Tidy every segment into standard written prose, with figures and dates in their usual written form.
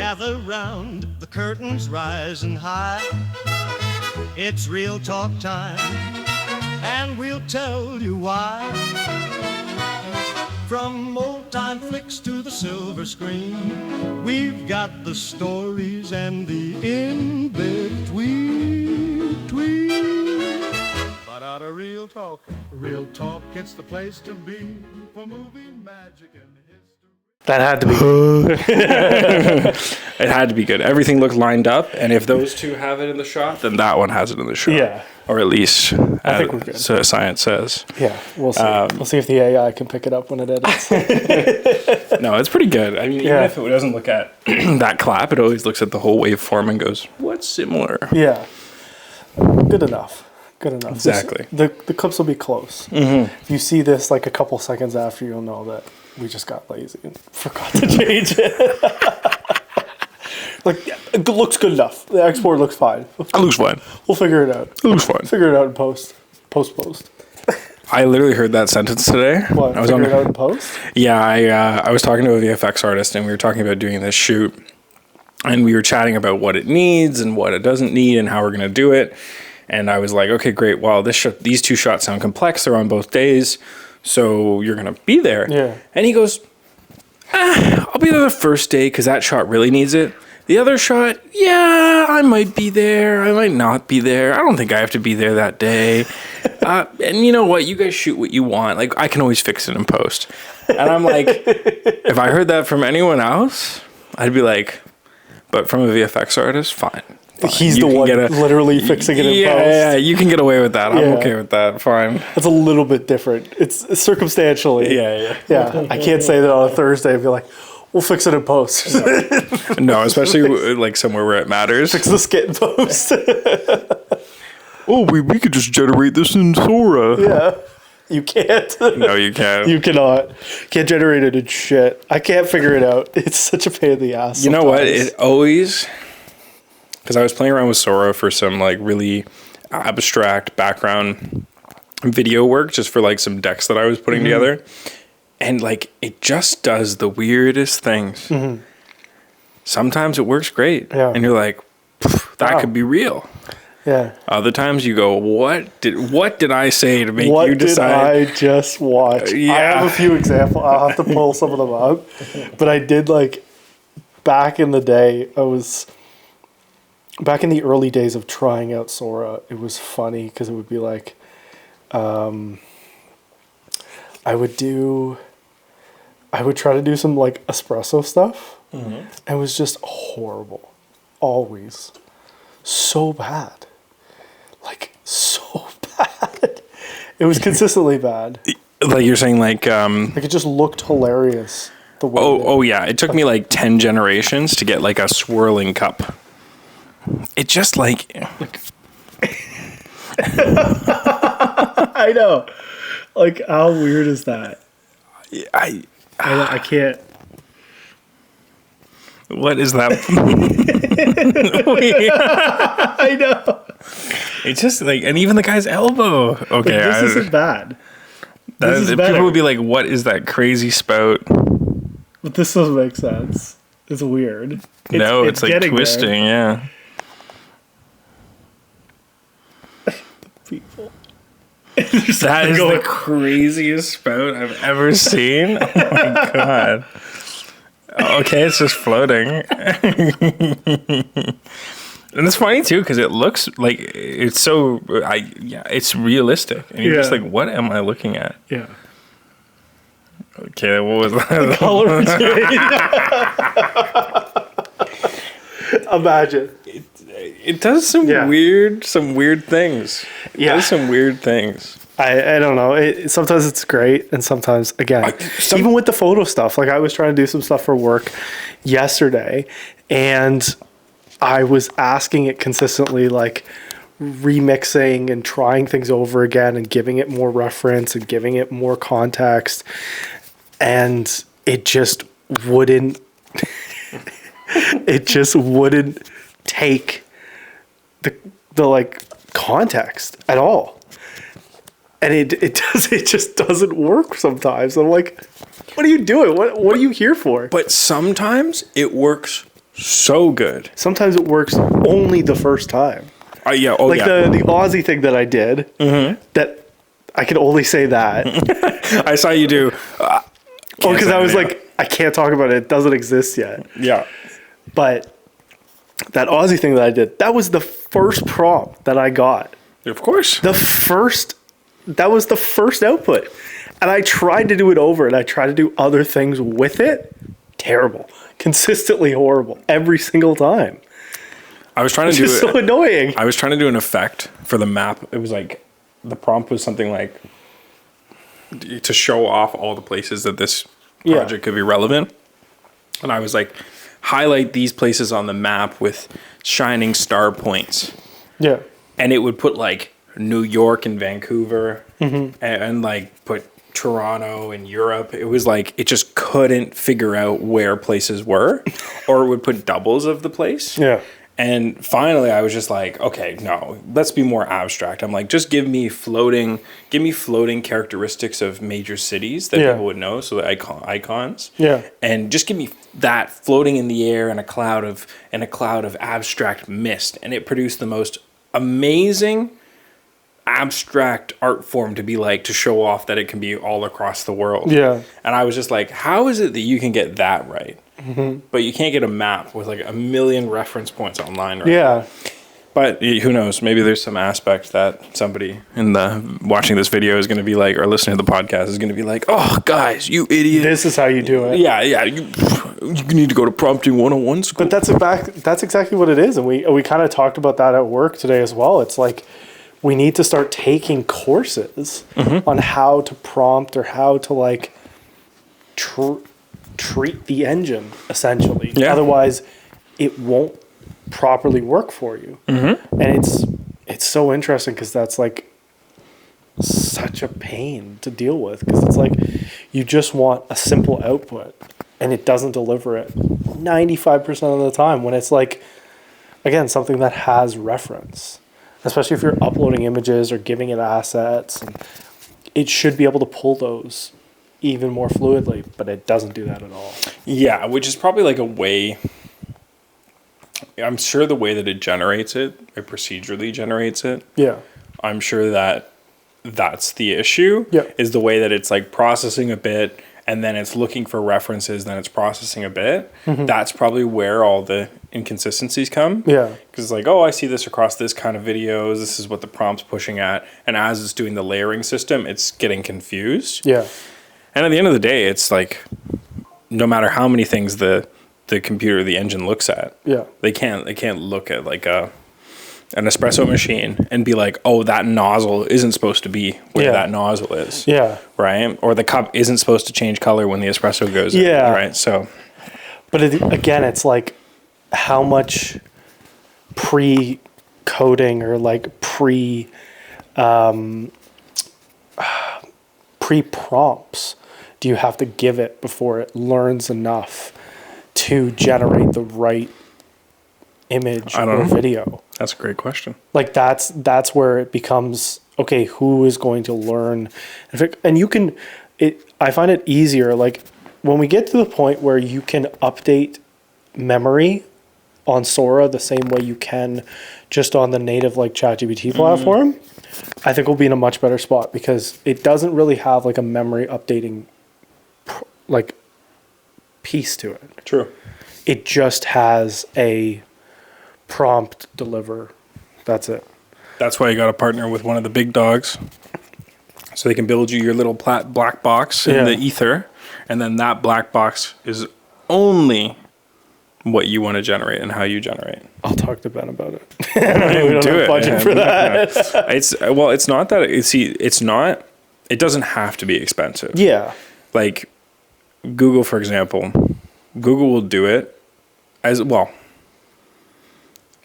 gather round, the curtains rising high. It's real talk time, and we'll tell you why. From old-time flicks to the silver screen, we've got the stories and the in-between. But out of real talk, it's the place to be for movie magic and history. That had to be It had to be good. Everything looked lined up, and if those two have it in the shot, then that one has it in the shot. Yeah. Or at least, I think we're good. So science says. Yeah, we'll see. We'll see if the AI can pick it up when it edits. No, it's pretty good. I mean, even if it doesn't look at that clap, it always looks at the whole waveform and goes, what's similar? Yeah. Good enough. Exactly. The clips will be close. Mm-hmm. If you see this like a couple seconds after, you'll know that we just got lazy and forgot to change it. Like, it looks good enough. The export looks fine. It looks fine. We'll figure it out. It looks fine. Figure it out in post. Post. I literally heard that sentence today. What? I was figure it out in post? Yeah, I was talking to a VFX artist, and we were talking about doing this shoot, and we were chatting about what it needs and what it doesn't need and how we're going to do it. And I was like, okay, great. Well, these two shots sound complex. They're on both days, so you're going to be there. Yeah. And he goes, I'll be there the first day because that shot really needs it. The other shot, yeah, I might be there. I might not be there. I don't think I have to be there that day. And you know what? You guys shoot what you want. Like, I can always fix it in post. And I'm like, if I heard that from anyone else, I'd be like, but from a VFX artist, fine. He's the one literally fixing it in post. Yeah, you can get away with that. I'm okay with that. Fine. It's a little bit different. It's circumstantially. Yeah. I can't say that on a Thursday and be like, we'll fix it in post. No, especially like somewhere where it matters. Fix the skit in post. Oh, we could just generate this in Sora. Yeah. You can't. No, you can't. You cannot. Can't generate it in shit. I can't figure it out. It's such a pain in the ass. You know what? It always... Because I was playing around with Sora for some like really abstract background video work, just for like some decks that I was putting together. And like, it just does the weirdest things. Mm-hmm. Sometimes it works great. Yeah. And you're like, that could be real. Yeah. Other times you go, what did I say to make you decide? What did I just watch? Yeah. I have a few examples. I'll have to pull some of them up. But I did like, back in the day, back in the early days of trying out Sora, it was funny because it would be like, I would try to do some like espresso stuff, and it was just horrible. Always. So bad. Like, so bad. It was consistently bad. Like you're saying like... Like it just looked hilarious. The way yeah. It took me like 10 generations to get like a swirling cup. It just like... I know. Like, how weird is that? I can't. What is that? I know. It's just like, and even the guy's elbow. Okay, like, this isn't bad. People would be like, "What is that crazy spout?" But this doesn't make sense. It's weird. It's like twisting. There. Yeah. People. That is the craziest spout I've ever seen. Oh my god. Okay, it's just floating. And it's funny too because it looks like it's so it's realistic, and you're just like, what am I looking at? Yeah. Okay, what was that? The color Imagine. It does some weird things. Yeah. It does some weird things. I don't know. Sometimes it's great, and sometimes, again, even with the photo stuff, like I was trying to do some stuff for work yesterday, and I was asking it consistently, like remixing and trying things over again and giving it more reference and giving it more context, and it just wouldn't take the like context at all. And it just doesn't work sometimes. I'm like, what are you doing? What are you here for? But sometimes it works So good. Sometimes it works only the first time. Yeah. Oh, Like yeah. the Aussie thing that I did, that I can only say that. I saw you do. Because I was like, I can't talk about it. It doesn't exist yet. Yeah. But that Aussie thing that I did, that was the first prompt that I got. Of course. That was the first output. And I tried to do it over, and I tried to do other things with it. Terrible. Consistently horrible. Every single time. I was trying to do It's so annoying. I was trying to do an effect for the map. It was like, the prompt was something like to show off all the places that this project could be relevant. And I was like, highlight these places on the map with shining star points. Yeah. And it would put like New York and Vancouver and like put Toronto and Europe. It was like, it just couldn't figure out where places were, or it would put doubles of the place. Yeah. And finally I was just like, okay, no, let's be more abstract. I'm like, just give me floating characteristics of major cities that people would know. So the icons. Yeah. And just give me that floating in the air in a cloud of abstract mist. And it produced the most amazing abstract art form to show off that it can be all across the world. Yeah. And I was just like, how is it that you can get that right? But you can't get a map with like a million reference points online, right? Yeah. But who knows? Maybe there's some aspect that somebody watching this video is going to be like, or listening to the podcast is going to be like, oh, guys, you idiot. This is how you do it. Yeah. You need to go to prompting 101 school. But that's exactly what it is. And we kind of talked about that at work today as well. It's like, we need to start taking courses on how to prompt or how to like treat the engine, essentially. Yeah. Otherwise, it won't properly work for you. And it's so interesting because that's like such a pain to deal with, because it's like you just want a simple output and it doesn't deliver it 95% of the time, when it's like, again, something that has reference. Especially if you're uploading images or giving it assets, and it should be able to pull those even more fluidly, but it doesn't do that at all. Yeah, which is probably like a way. I'm sure the way that it generates it procedurally generates it. Yeah. I'm sure that that's the issue. Yeah. Is the way that it's like processing a bit, and then it's looking for references, then it's processing a bit. That's probably where all the inconsistencies come. Yeah. Because it's like, oh, I see this across this kind of videos. This is what the prompt's pushing at. And as it's doing the layering system, it's getting confused. Yeah. And at the end of the day, it's like, no matter how many things the computer, the engine looks at, they can't look at like an espresso machine and be like, oh, that nozzle isn't supposed to be where that nozzle is. Yeah. Right? Or the cup isn't supposed to change color when the espresso goes in. Right? So. But again, it's like, how much pre-coding or like pre-prompts do you have to give it before it learns enough to generate the right image or video? That's a great question. Like that's where it becomes, okay, who is going to learn? I find it easier, like when we get to the point where you can update memory on Sora the same way you can just on the native like ChatGPT platform, I think we'll be in a much better spot, because it doesn't really have like a memory updating like piece to it. True. It just has a prompt deliver. That's it. That's why you got to partner with one of the big dogs, so they can build you your little black box in the ether, and then that black box is only what you want to generate and how you generate. I'll talk to Ben about it. We don't have budget for that. It's not that. It doesn't have to be expensive. Yeah. Like Google, for example, Google will do it as well.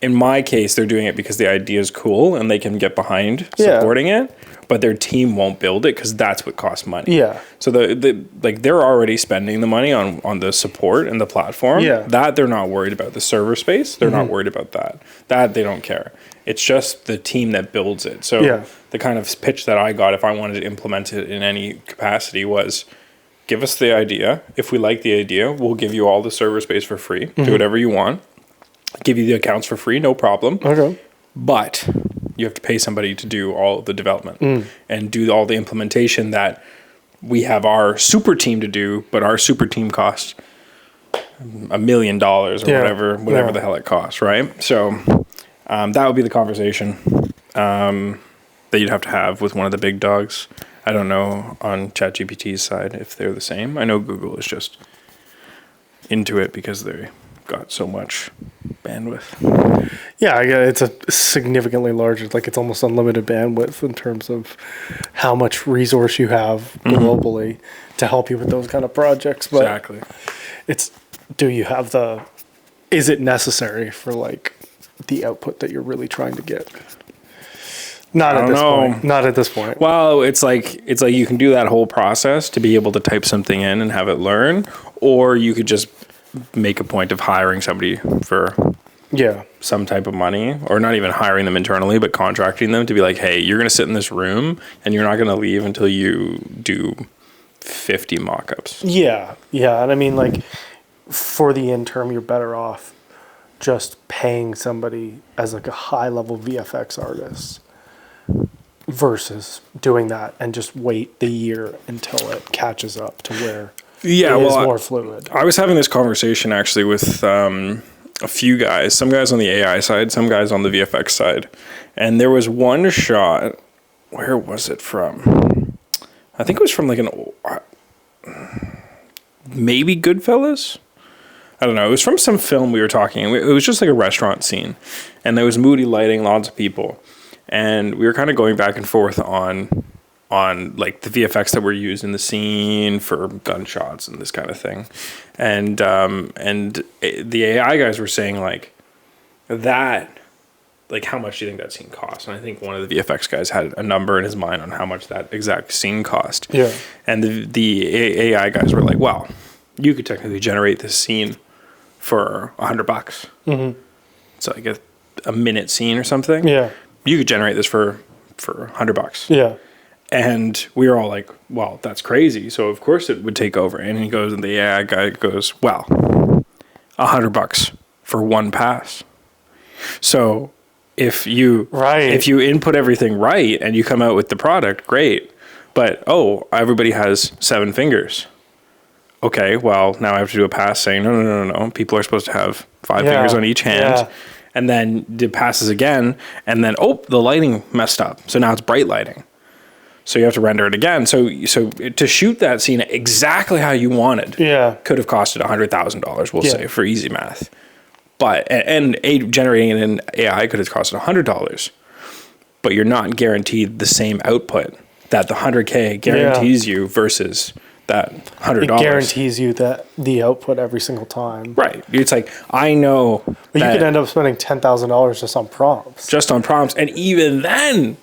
In my case, they're doing it because the idea is cool and they can get behind supporting it, but their team won't build it because that's what costs money. Yeah. So they're already spending the money on the support and the platform. Yeah. That they're not worried about. The server space, they're not worried about that. That they don't care. It's just the team that builds it. So the kind of pitch that I got, if I wanted to implement it in any capacity, was give us the idea. If we like the idea, we'll give you all the server space for free. Do whatever you want. Give you the accounts for free, no problem. Okay. But you have to pay somebody to do all of the development and do all the implementation that we have our super team to do, but our super team costs $1 million or whatever the hell it costs, right? So that would be the conversation that you'd have to have with one of the big dogs. I don't know on ChatGPT's side if they're the same. I know Google is just into it because they got so much bandwidth. Yeah, it's a significantly larger, like it's almost unlimited bandwidth in terms of how much resource you have globally to help you with those kind of projects. But Exactly. Is it necessary for like the output that you're really trying to get? Not at this point. Not at this point. Well, it's like you can do that whole process to be able to type something in and have it learn, or you could just make a point of hiring somebody for some type of money, or not even hiring them internally, but contracting them to be like, hey, you're going to sit in this room and you're not going to leave until you do 50 mock-ups. Yeah. And I mean, like, for the interim, you're better off just paying somebody as like a high-level VFX artist versus doing that and just wait the year until it catches up to where it is more fluid. I was having this conversation actually with a few guys, some guys on the AI side, some guys on the VFX side. And there was one shot, where was it from? I think it was from like maybe Goodfellas? I don't know. It was from some film we were talking. It was just like a restaurant scene. And there was moody lighting, lots of people. And we were kind of going back and forth on like the VFX that were used in the scene for gunshots and this kind of thing. And the AI guys were saying like that, like how much do you think that scene cost? And I think one of the VFX guys had a number in his mind on how much that exact scene cost. Yeah. And the AI guys were like, well, you could technically generate this scene for $100. Mm-hmm. So like a minute scene or something. Yeah. You could generate this for $100. Yeah. And we were all like, well, that's crazy. So of course it would take over. And he goes, and the AI guy goes, well, $100 for one pass. So if you input everything right and you come out with the product, great. But everybody has 7 fingers. Okay, well, now I have to do a pass saying, no. People are supposed to have 5 fingers on each hand. Yeah. And then it passes again. And then, the lighting messed up. So now it's bright lighting. So you have to render it again. So to shoot that scene exactly how you wanted could have costed $100,000, we'll say, for easy math. But, and generating it in AI could have costed $100. But you're not guaranteed the same output that the $100K guarantees you versus that $100. It guarantees you that the output every single time. Right. It's like, I know. But you could end up spending $10,000 just on prompts. Just on prompts. And even then,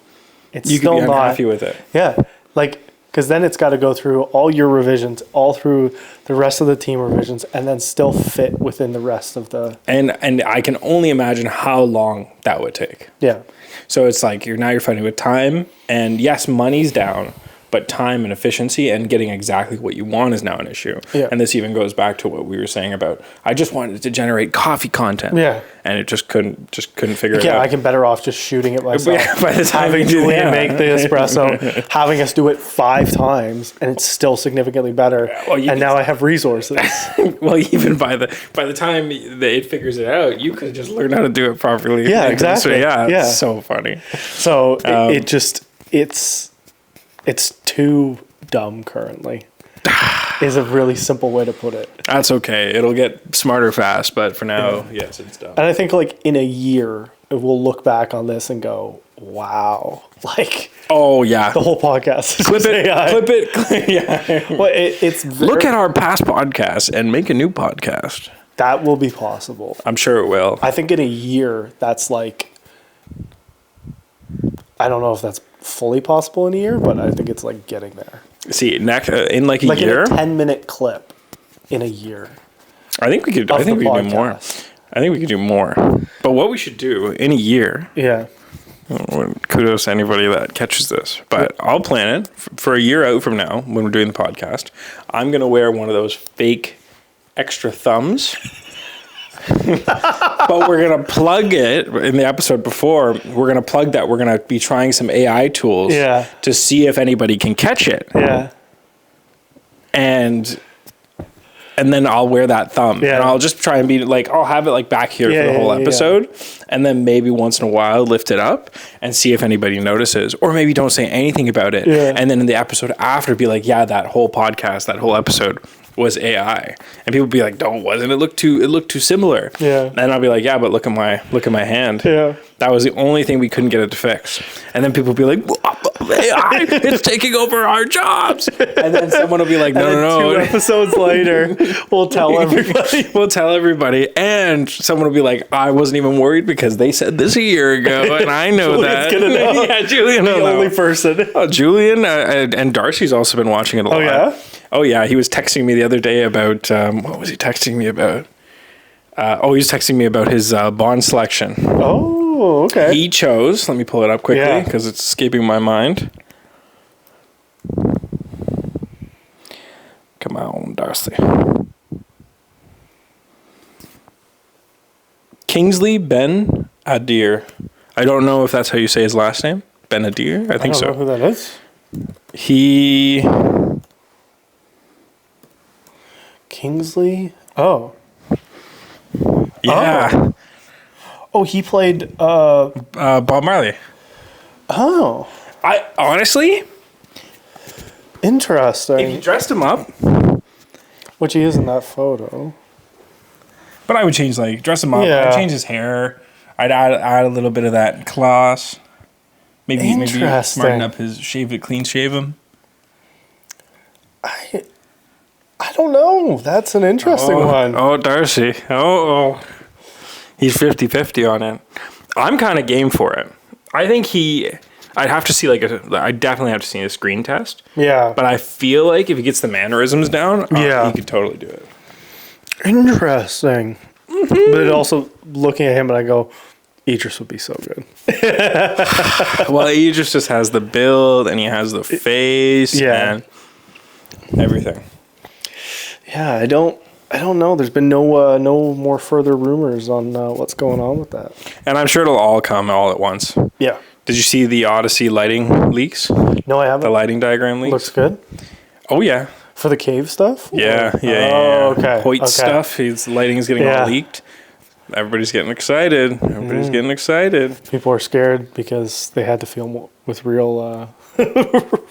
it's you still could be not unhappy with it. Yeah. Like, because then it's got to go through all your revisions, all through the rest of the team revisions, and then still fit within the rest of the... And I can only imagine how long that would take. Yeah. So it's like you're fighting with time, and yes, money's down, but time and efficiency and getting exactly what you want is now an issue. Yeah. And this even goes back to what we were saying about, I just wanted to generate coffee content. Yeah. And it just couldn't figure it out. Yeah, I can better off just shooting it myself. Yeah, by the time having Julian make the espresso, having us do it 5 times, and it's still significantly better. Well, and now I have resources. Well, even by the time it figures it out, you could just learn how to do it properly. Yeah, exactly. So it's so funny. So it's too dumb currently. Is a really simple way to put it. That's okay. It'll get smarter fast, but for now, yes, it's dumb. And I think like in a year, we'll look back on this and go, wow. Like, oh yeah, the whole podcast. Clip it. Yeah. Well, it's look at our past podcasts and make a new podcast. That will be possible. I'm sure it will. I think in a year, that's like, I don't know if that's fully possible in a year, but I think it's like getting there. See, in like a year, in a 10-minute clip in a year. I think we could. We could do more. I think we could do more. But what we should do in a year, Kudos to anybody that catches this. But I'll plan it for a year out from now when we're doing the podcast. I'm going to wear one of those fake extra thumbs. But we're going to plug it in the episode before. We're going to plug that. We're going to be trying some AI tools to see if anybody can catch it. Yeah. And then I'll wear that thumb. Yeah. And I'll just try and be like, I'll have it like back here for the whole episode. And then maybe once in a while lift it up and see if anybody notices. Or maybe don't say anything about it. Yeah. And then in the episode after be like, yeah, that whole podcast, that whole episode was AI. And people be like, no, it wasn't. It looked too similar. Yeah. And I'll be like, yeah, but look at my hand. Yeah. That was the only thing we couldn't get it to fix. And then people be like, AI, it's taking over our jobs. And then someone will be like, no. 2 episodes later, we'll tell everybody. And someone will be like, I wasn't even worried because they said this a year ago, and I know that. Know. Yeah, Julian will the know. only person. Oh, Julian and Darcy's also been watching it a lot. Oh, yeah? Oh, yeah. He was texting me the other day about, what was he texting me about? He was texting me about his Bond selection. Oh, okay. He chose, let me pull it up quickly because it's escaping my mind. Come on, Darcy. Kingsley Ben Adir. I don't know if that's how you say his last name. Ben Adir? I think so. I don't know who that is. He... Kingsley? Oh. Yeah. Oh, he played... Bob Marley. Oh. I honestly... Interesting. If you dressed him up... Which he is in that photo. But I would change, dress him up. Yeah. I'd change his hair. I'd add a little bit of that gloss. Maybe smarten up clean shave him. I don't know. That's an interesting one. Oh, Darcy. Oh. He's 50-50 on it. I'm kind of game for it. I think I'd have to see I definitely have to see a screen test. Yeah. But I feel like if he gets the mannerisms down, he could totally do it. Interesting. Mm-hmm. But also looking at him and I go, Idris would be so good. Well, Idris just has the build and he has the face and everything. Yeah, I don't know. There's been no more further rumors on what's going on with that. And I'm sure it'll all come all at once. Yeah. Did you see the Odyssey lighting leaks? No, I haven't. The lighting diagram leaks? Looks good. Oh, yeah. For the cave stuff? Yeah. Oh, okay. Hoyt stuff. His lighting is getting all leaked. Everybody's getting excited. People are scared because they had to film with real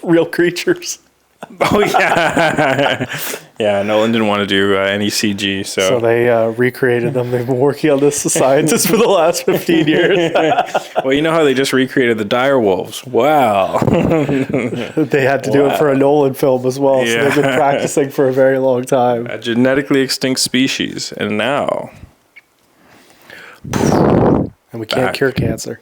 real creatures. Oh, yeah. Yeah, Nolan didn't want to do any CG, so they recreated them. They've been working on this as scientists for the last 15 years. Well, you know how they just recreated the dire wolves? Wow. They had to do it for a Nolan film as well, so they've been practicing for a very long time. A genetically extinct species, and now... And we can't cure cancer.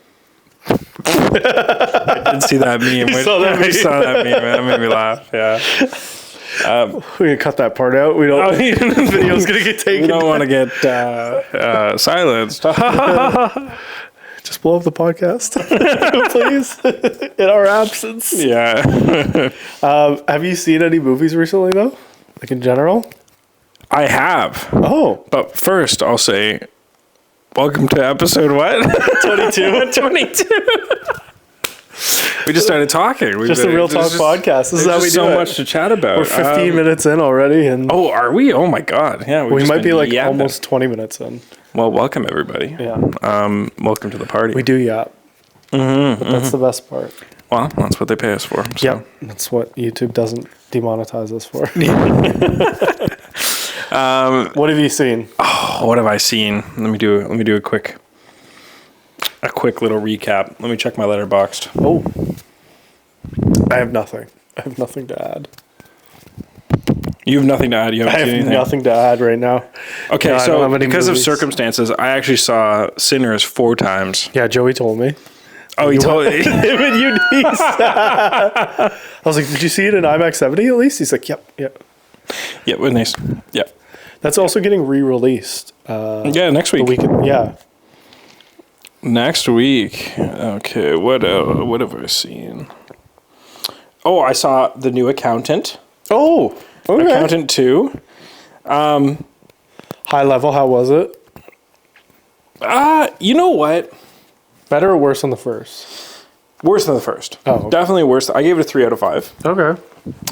I did see that meme. I saw that meme. That made me laugh. Yeah. We're gonna cut that part out. We don't. The video's gonna get taken. We don't want to get silenced. Just blow up the podcast, please, in our absence. Yeah. Have you seen any movies recently, though? Like in general? I have. Oh. But first, I'll say, welcome to episode what? 22. 22. We just started talking. Just a real talk podcast. This is how we do so it. much to chat about. We're 15 minutes in already, and oh, are we? Oh my god! Yeah, we might be like almost 20 minutes in. Well, welcome everybody. Yeah. Welcome to the party. We do yap. But that's the best part. Well, that's what they pay us for. So. Yeah, that's what YouTube doesn't demonetize us for. What have you seen? Oh, what have I seen? Let me do a quick little recap. Let me check my letterboxd. Oh, I have nothing. I have nothing to add. You have nothing to add. You haven't I seen have anything? nothing to add right now. Okay, No, so because of circumstances, I actually saw Sinners 4 times. Yeah, Joey told me. Oh, he told me. Him and Eunice. I was like, did you see it in IMAX 70 at least? He's like, yep. Yeah, with Nason. Yeah. That's also getting re-released. Yeah, next week. The weekend, yeah. Next week. Okay, what have I seen? Oh, I saw The New Accountant. Oh, okay. Accountant 2. High level, how was it? You know what? Better or worse than the first? Worse than the first. Oh, okay. Definitely worse. I gave it a 3 out of 5. Okay.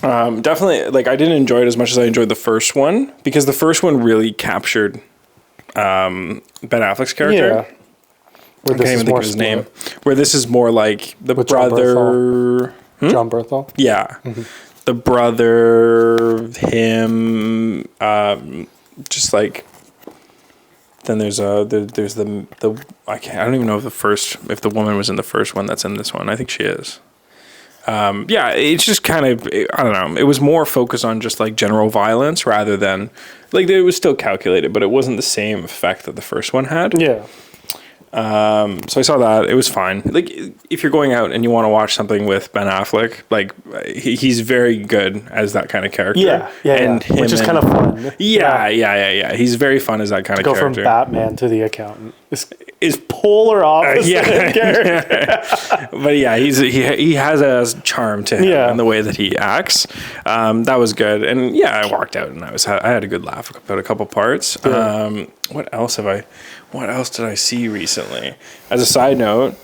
Definitely, like, I didn't enjoy it as much as I enjoyed the first one, because the first one really captured Ben Affleck's character. Yeah. I can't even think of his name. Where this is more like the With brother... John Berthel? Yeah. Mm-hmm. The brother, him, just like... Then there's the I don't even know if the woman was in the first one that's in this one. I think she is. Yeah, it's just kind of, I don't know. It was more focused on just like general violence rather than, like, it was still calculated, but it wasn't the same effect that the first one had. Yeah. So I saw that. It was fine. Like, if you're going out and you want to watch something with Ben Affleck, like, he's very good as that kind of character. Yeah. Which is kind of fun. Yeah. He's very fun as that kind of character. Go from Batman to the accountant is polar opposite character. But yeah, he has a charm to him in the way that he acts. That was good. And yeah, I walked out and I had a good laugh about a couple parts. Yeah. What else did I see recently? As a side note,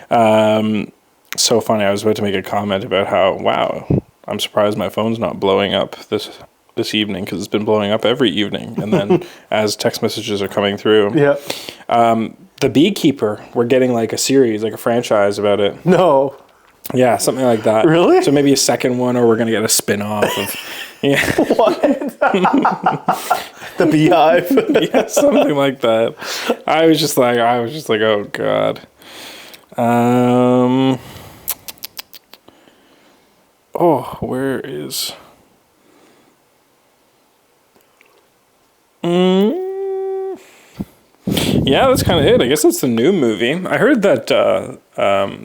so funny. I was about to make a comment about how, wow, I'm surprised my phone's not blowing up this evening, because it's been blowing up every evening. And then as text messages are coming through, The Beekeeper, we're getting like a series, like a franchise about it. No. Yeah, something like that. Really? So maybe a second one, or we're gonna get a spin-off of. Yeah. What? The Beehive. Yeah, something like that. I was just like, oh god. Where is? Yeah, that's kind of it. I guess that's the new movie. I heard that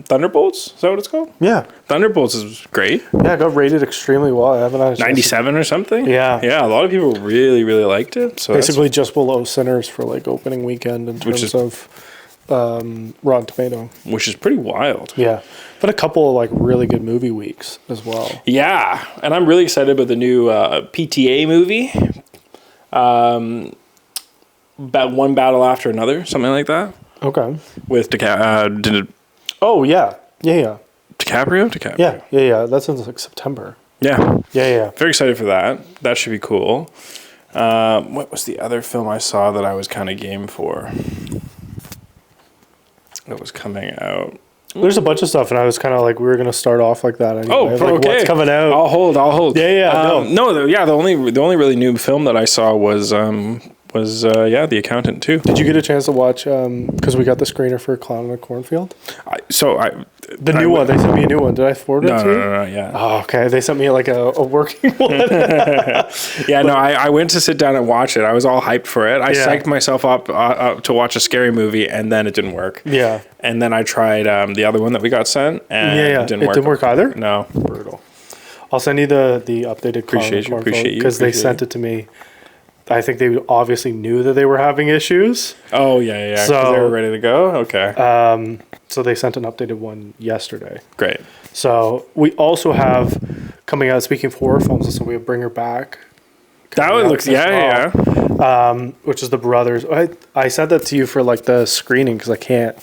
Thunderbolts, is that what it's called? Yeah. Thunderbolts is great. Yeah, it got rated extremely well. I haven't had a chance 97 or something? Yeah. Yeah, a lot of people really, really liked it. So basically just below Sinners for like opening weekend in terms of Rotten Tomato. Which is pretty wild. Yeah. But a couple of like really good movie weeks as well. Yeah. And I'm really excited about the new PTA movie. One Battle After Another, something like that. Okay. With oh yeah. DiCaprio? Yeah. That's in like September. Yeah. Yeah. Very excited for that. That should be cool. What was the other film I saw that I was kind of game for? That was coming out. There's a bunch of stuff, and I was kind of like, we were gonna start off like that. Anyway. Oh, like, okay. What's coming out? I'll hold. Yeah. The only really new film that I saw was The Accountant 2. Did you get a chance to watch? Because we got the screener for Clown in a Cornfield. The new one. They sent me a new one. Did I forward it to you? No. Yeah. Oh, okay. They sent me like a working one. Yeah. No. I went to sit down and watch it. I was all hyped for it. I psyched myself up to watch a scary movie, and then it didn't work. Yeah. And then I tried the other one that we got sent, and it didn't work. It didn't work either? No. Brutal. I'll send you the updated Clown in a Cornfield because they sent it to me. I think they obviously knew that they were having issues. Oh, yeah. So they were ready to go? Okay. So they sent an updated one yesterday. Great. So we also have coming out, speaking of horror films, so we have Bring Her Back. That one looks, yeah. Which is the brothers. I said that to you for like the screening because I can't.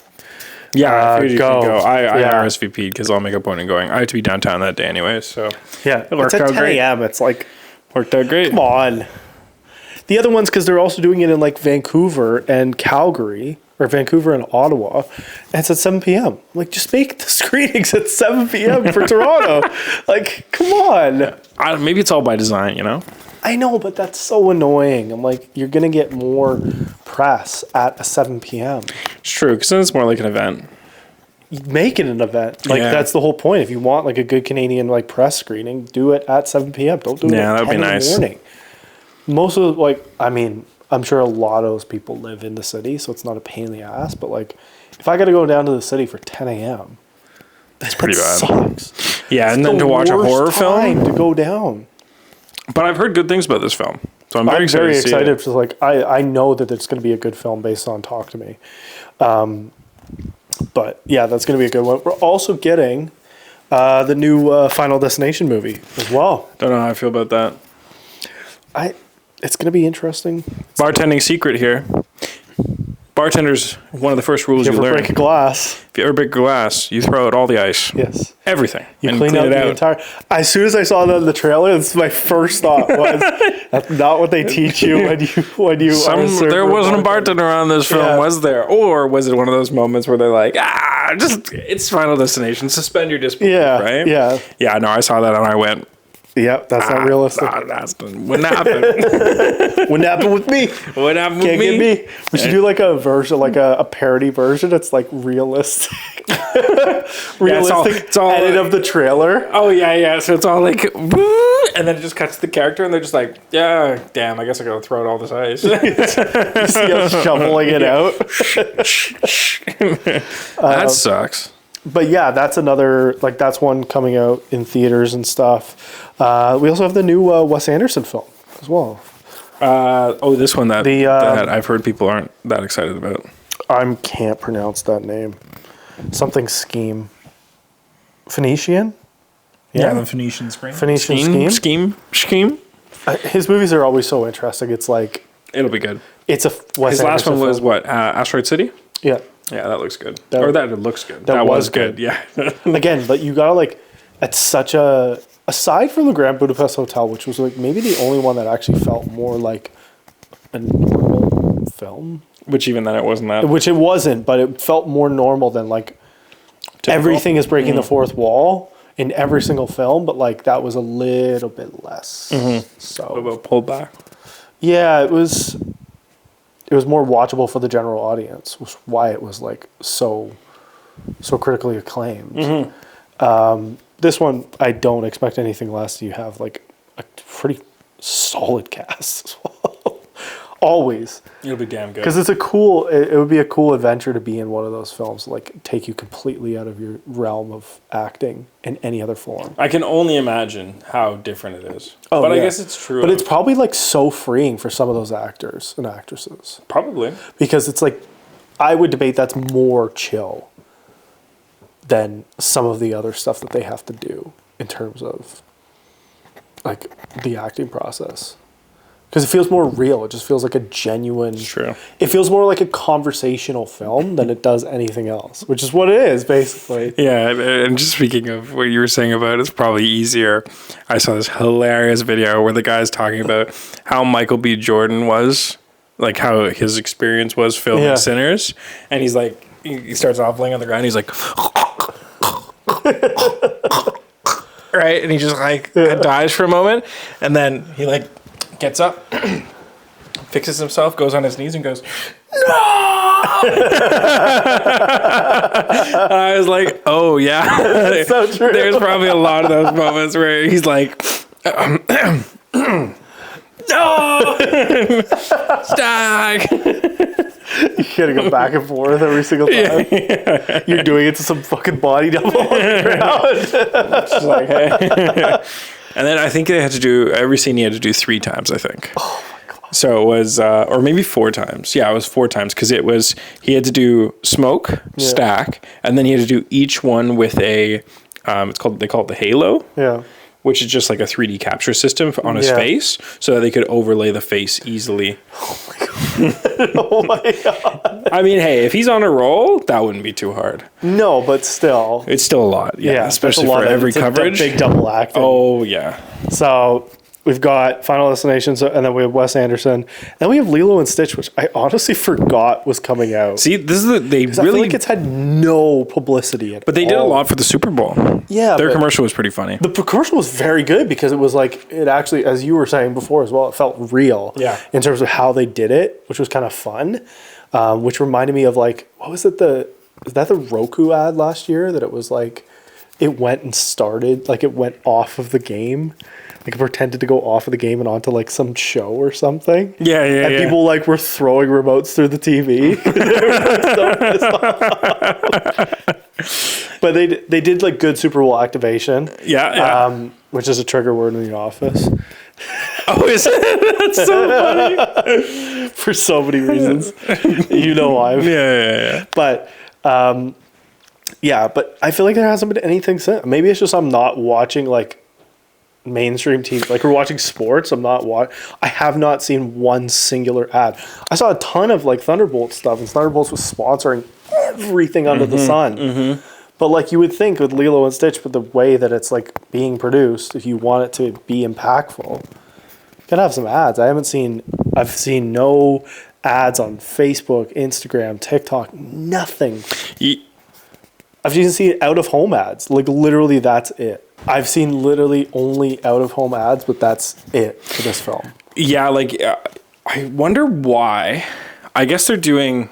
Yeah, I figured you could go. I RSVP'd because I'll make a point of going. I had to be downtown that day anyway, so. Yeah, it worked out 10 great. A.m. It's like. Worked out great. Come on. The other ones, because they're also doing it in like Vancouver and Calgary, or Vancouver and Ottawa, and it's at 7 p.m. Like, just make the screenings at 7 p.m. for Toronto. Like, come on. Maybe it's all by design, you know? I know, but that's so annoying. I'm like, you're going to get more press at a 7 p.m. It's true, because then it's more like an event. Make it an event. Like, that's the whole point. If you want like a good Canadian like press screening, do it at 7 p.m. Don't do it at 10 in the morning. Most of I'm sure a lot of those people live in the city, so it's not a pain in the ass. But like, if I got to go down to the city for 10 a.m., that's pretty bad. Sucks. Yeah, and then to watch a horror film to go down. But I've heard good things about this film. So I'm very excited. Because like I know that it's going to be a good film based on Talk to Me. But yeah, that's going to be a good one. We're also getting the new Final Destination movie as well. Don't know how I feel about that. It's going to be interesting. Bartending secret here. Bartender's one of the first rules you learn. If you ever break a glass. If you ever break a glass, you throw out all the ice. Yes. Everything. You clean out the entire... As soon as I saw that in the trailer, that's my first thought was, that's not what they teach you when you There wasn't a bartender on this film, was there? Or was it one of those moments where they're like, it's Final Destination, suspend your disbelief, right? Yeah. Yeah, no, I saw that and I went... Yep, that's not realistic. Wouldn't happen. Wouldn't happen with me. Wouldn't happen with Can't me. get me. We should do like a version, like a parody version. It's like realistic. It's all edit of the trailer. Oh, yeah. So it's all like, woo, and then it just cuts to the character and they're just like, yeah, damn, I guess I gotta throw out all this ice. You see us shoveling it out. That sucks. But yeah, that's that's one coming out in theaters and stuff. We also have the new Wes Anderson film as well. This one that I've heard people aren't that excited about. I can't pronounce that name. Something Scheme. Phoenician? Yeah, the Phoenician Scheme. Phoenician Scheme? His movies are always so interesting. It's like... It'll be good. It's a Wes His last one was film. What? Asteroid City? Yeah. Yeah, that looks good. That looks good. That was good. Yeah. Again, but you gotta it's such a... Aside from the Grand Budapest Hotel, which was like maybe the only one that actually felt more like a normal film. Which even then it wasn't that. Which it wasn't, but it felt more normal than like typical. Everything is breaking the fourth wall in every single film, but like that was a little bit less. So a little bit pulled back. Yeah, it was more watchable for the general audience, which is why it was like so critically acclaimed. This one, I don't expect anything less. You have like a pretty solid cast as well. Always. It'll be damn good. Because it would be a cool adventure to be in one of those films, like take you completely out of your realm of acting in any other form. I can only imagine how different it is. I guess it's true. But it's probably like so freeing for some of those actors and actresses. Probably. Because it's like, I would debate that's more chill than some of the other stuff that they have to do in terms of like the acting process. Because it feels more real. It just feels like a genuine... It's true. It feels more like a conversational film than it does anything else, which is what it is, basically. Yeah, and just speaking of what you were saying about it's probably easier, I saw this hilarious video where the guy's talking about how Michael B. Jordan was, like how his experience was filming Sinners, and he's like, he starts off laying on the ground, he's like... right, and he just like dies for a moment, and then he like gets up, fixes himself, goes on his knees, and goes, "No!" I was like, "Oh yeah, that's so true." There's probably a lot of those moments where he's like, "No, stag." You gotta go back and forth every single time. Yeah. You're doing it to some fucking body double on the ground. Just like, hey. And then I think they had to do every scene. He had to do 3 times. I think. Oh my god! So it was, or maybe 4 times. Yeah, it was 4 times because it was. He had to do smoke, stack, and then he had to do each one with a. They call it the halo. Yeah. Which is just like a 3D capture system on his face, so that they could overlay the face easily. Oh my god! Oh my god! I mean, hey, if he's on a roll, that wouldn't be too hard. No, but still, it's still a lot. Yeah, especially for every coverage. Big double acting. Oh yeah. So we've got Final Destination, and then we have Wes Anderson, and then we have Lilo and Stitch, which I honestly forgot was coming out. See, this is they really. I feel like it's had no publicity at But they did a lot for the Super Bowl. Yeah, their commercial was pretty funny. The commercial was very good because it was like it actually, as you were saying before as well, it felt real. Yeah. In terms of how they did it, which was kind of fun, which reminded me of like what was it is that the Roku ad last year that it was like it went and started like it went off of the game. Like pretended to go off of the game and onto like some show or something. Yeah. And people like were throwing remotes through the TV. But they did like good Super Bowl activation. Yeah. Which is a trigger word in the office. Oh, is it? That's so funny. For so many reasons. You know why. Yeah. But yeah, but I feel like there hasn't been anything since. Maybe it's just I'm not watching like mainstream TV. Like we're watching sports. I have not seen one singular ad. I saw a ton of like Thunderbolt stuff, and Thunderbolts was sponsoring everything under the sun. But like you would think with Lilo and Stitch, with the way that it's like being produced, if you want it to be impactful, you gotta have some ads. I've seen no ads on Facebook, Instagram, TikTok, nothing. I've even seen out of home ads. Like literally that's it. I've seen literally only out of home ads, but that's it for this film. Yeah, like I wonder why. I guess they're doing,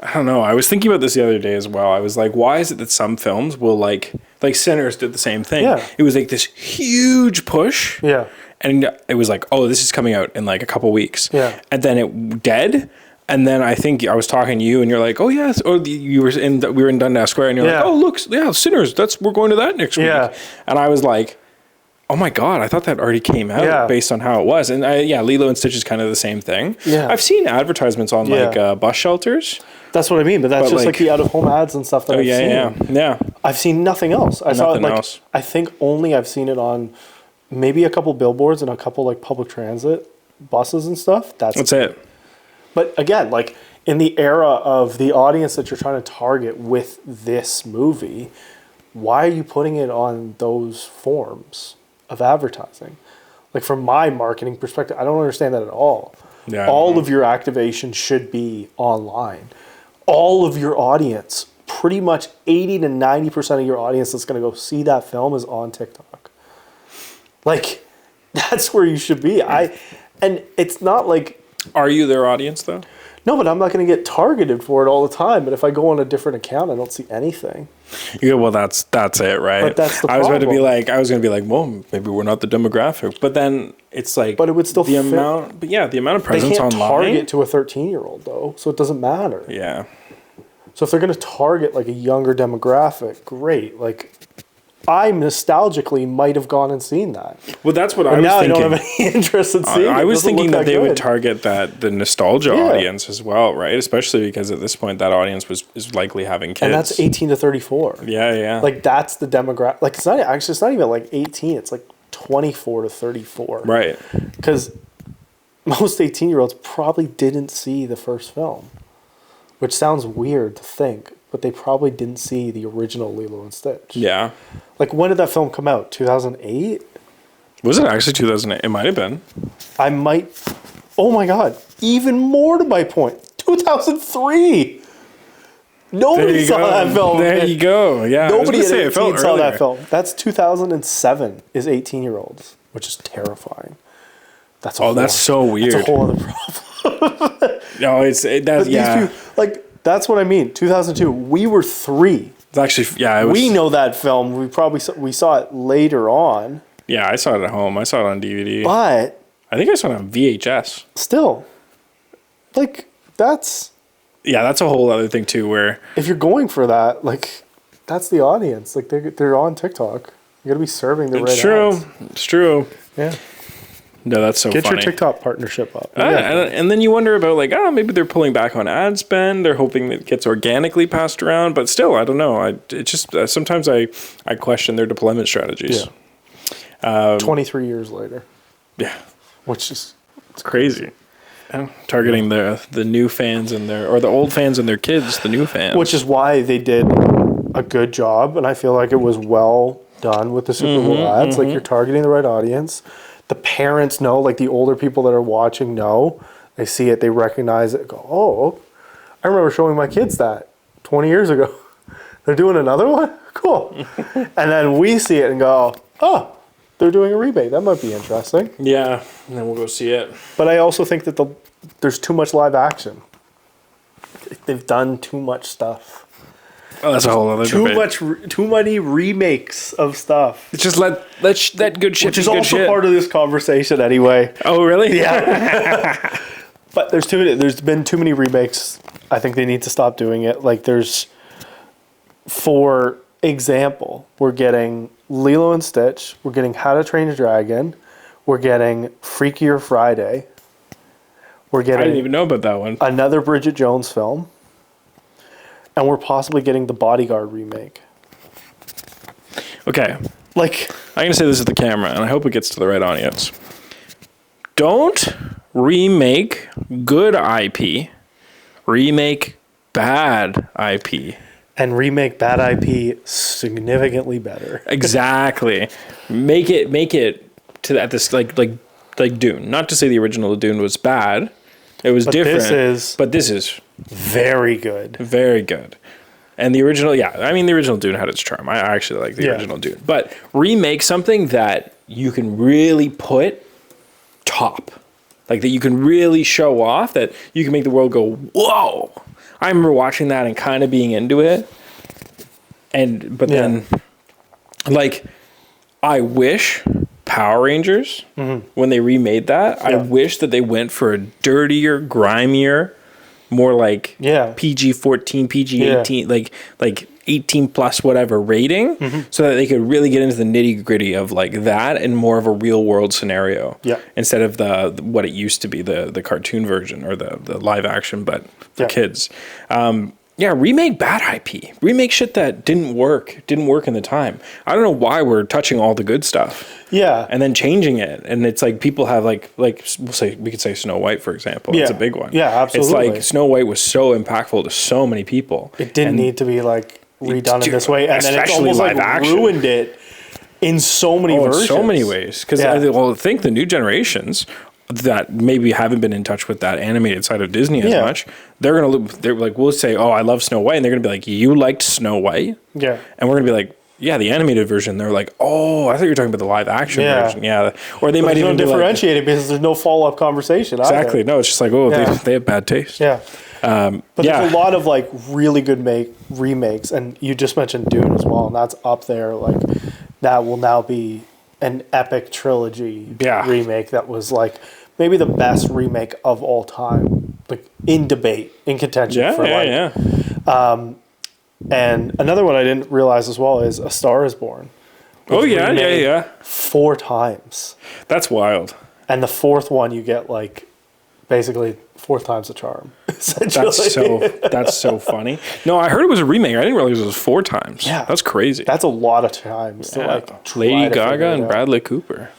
I don't know. I was thinking about this the other day as well. I was like, why is it that some films will like Sinners did the same thing. Yeah. It was like this huge push. Yeah. And it was like, oh, this is coming out in like a couple weeks. Yeah. And then it dead. And then I think I was talking to you, and you're like, "Oh yes," or we were in Dundas Square, and you're like, "Oh look, yeah, Sinners. We're going to that next week." And I was like, "Oh my god, I thought that already came out based on how it was." And Lilo and Stitch is kind of the same thing. Yeah, I've seen advertisements on like bus shelters. That's what I mean, but that's just like the out of home ads and stuff that I've seen. Yeah. I've seen nothing else. I saw it like I think only I've seen it on maybe a couple billboards and a couple like public transit buses and stuff. That's it. But again, like in the era of the audience that you're trying to target with this movie, why are you putting it on those forms of advertising? Like from my marketing perspective, I don't understand that at all. Yeah, all of your activation should be online. All of your audience, pretty much 80 to 90% of your audience that's going to go see that film is on TikTok. Like that's where you should be. And it's not like, are you their audience though? No, but I'm not going to get targeted for it all the time. But if I go on a different account, I don't see anything. Yeah, well, that's it, right? But that's the problem. I was going to be like, well, maybe we're not the demographic. But then it's like, but it would still the amount. But yeah, the amount of presence online. They can't target to a 13-year-old though, so it doesn't matter. Yeah. So if they're going to target like a younger demographic, great. Like, I nostalgically might have gone and seen that. Well, that's what I was thinking. Now I don't have any interest in seeing it. I was thinking that they would target the nostalgia audience as well, right? Especially because at this point that audience is likely having kids. And that's 18 to 34. Yeah. Like that's the demographic. Like it's not even like 18. It's like 24 to 34. Right. Because most 18-year-olds probably didn't see the first film, which sounds weird to think, but they probably didn't see the original Lilo and Stitch. Yeah. Like, when did that film come out? 2008? Was it actually 2008? It might have been. Oh my God. Even more to my point. 2003. Nobody saw that film. There you go. Yeah. Nobody at 18 saw that film. That's 2007 is 18-year-olds, which is terrifying. That's so weird. That's a whole other problem. No, that's what I mean. 2002. We were 3. It's actually, we know that film. We saw it later on. Yeah, I saw it at home. I saw it on DVD. But I think I saw it on VHS. Still, like that's. Yeah, that's a whole other thing too. Where if you're going for that, like that's the audience. Like they're on TikTok. You got to be serving the right. It's true. Yeah. No, that's so funny. Get your TikTok partnership up. And then you wonder about maybe they're pulling back on ad spend. They're hoping that it gets organically passed around. But still, I don't know. It just sometimes I question their deployment strategies. Yeah. 23 years later. Yeah. Which is it's crazy. Targeting the new fans or the old fans and their kids, the new fans. Which is why they did a good job, and I feel like it was well done with the Super Bowl ads. Like you're targeting the right audience. The parents know, like the older people that are watching know. They see it, they recognize it, go, oh, I remember showing my kids that 20 years ago. They're doing another one? Cool. And then we see it and go, oh, they're doing a remake. That might be interesting. Yeah, and then we'll go see it. But I also think that there's too much live action. They've done too much stuff. Oh, that's a whole other debate. Too many remakes of stuff. It's just let that good shit. Which is also part of this conversation, anyway. Oh, really? Yeah. But there's too many. There's been too many remakes. I think they need to stop doing it. Like for example, we're getting Lilo and Stitch. We're getting How to Train Your Dragon. We're getting Freakier Friday. We're I didn't getting even know about that one. another Bridget Jones film. And we're possibly getting the Bodyguard remake. Okay. Like, I'm going to say this to the camera, and I hope it gets to the right audience. Don't remake good IP. Remake bad IP. and remake bad IP significantly better. Exactly. Make it to that this like Dune. Not to say the original Dune was bad. It was different. But this is very good. very good. And the original, the original Dune had its charm. I actually like the original Dune. But remake something that you can really put top. Like that you can really show off, that you can make the world go, whoa. I remember watching that and kind of being into it. But then, like, I wish Power Rangers, when they remade that, I wish that they went for a dirtier, grimier, more like PG-14, PG-18, like 18 plus whatever rating, so that they could really get into the nitty gritty of like that and more of a real world scenario. Yeah. Instead of the what it used to be, the cartoon version or the live action, but for kids. Remake bad IP. Remake shit that didn't work in the time. I don't know why we're touching all the good stuff. Yeah. And then changing it. And it's like people have we could say Snow White, for example. Yeah. It's a big one. Yeah, absolutely. It's like Snow White was so impactful to so many people. It didn't need to be like redone in this way. And then it's almost like ruined it in so many versions. So many ways. Because I think the new generations that maybe haven't been in touch with that animated side of Disney as much, they're like, we'll say, oh, I love Snow White, and they're gonna be like, you liked Snow White? Yeah. And we're gonna be like, yeah, the animated version. They're like, oh, I thought you were talking about the live action version. Yeah. Or they might even differentiate it because there's no follow up conversation. Exactly. No, it's just like, oh, they have bad taste. Yeah. But there's a lot of like really good remakes, and you just mentioned Dune as well, and that's up there. Like that will now be an epic trilogy remake that was like maybe the best remake of all time, like in debate, in contention and another one I didn't realize as well is A Star Is Born. Oh yeah. 4 times. That's wild. And the 4th one you get like basically 4 times the charm. That's so funny. No, I heard it was a remake. I didn't realize it was 4 times. Yeah, that's crazy. That's a lot of times to like Lady Gaga and Bradley Cooper.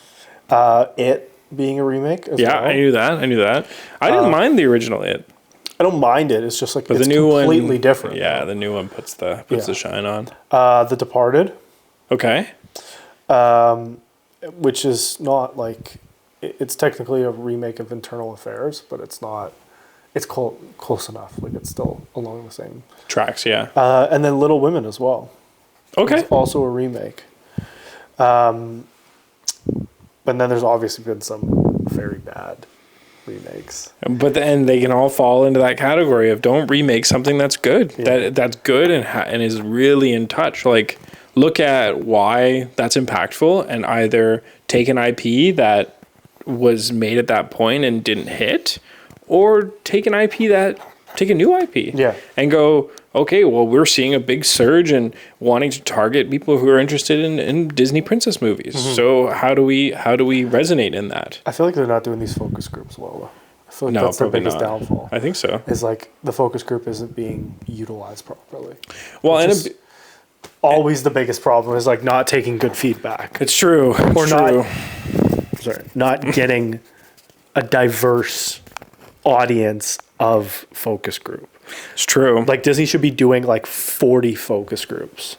It being a remake as well. I knew that. I didn't mind the original It. I don't mind it. It's just like it's the new completely one, different. Yeah, the new one puts the shine on. The Departed. Okay. Which is not like it's technically a remake of Internal Affairs, but it's not. It's close enough. Like it's still along the same tracks. Yeah. And then Little Women as well. Okay. It's also a remake. But then there's obviously been some very bad remakes. But then they can all fall into that category of don't remake something that's good. That's good and is really in touch. Like look at why that's impactful and either take an IP that was made at that point and didn't hit, or take a new IP and go, okay, well, we're seeing a big surge and wanting to target people who are interested in Disney princess movies. Mm-hmm. So how do we resonate in that? I feel like they're not doing these focus groups well, though. I feel like that's their biggest downfall. I think so. Is like the focus group isn't being utilized properly. Well, and always the biggest problem is like not taking good feedback. It's true. Not getting a diverse audience of focus group. It's true. Like Disney should be doing like 40 focus groups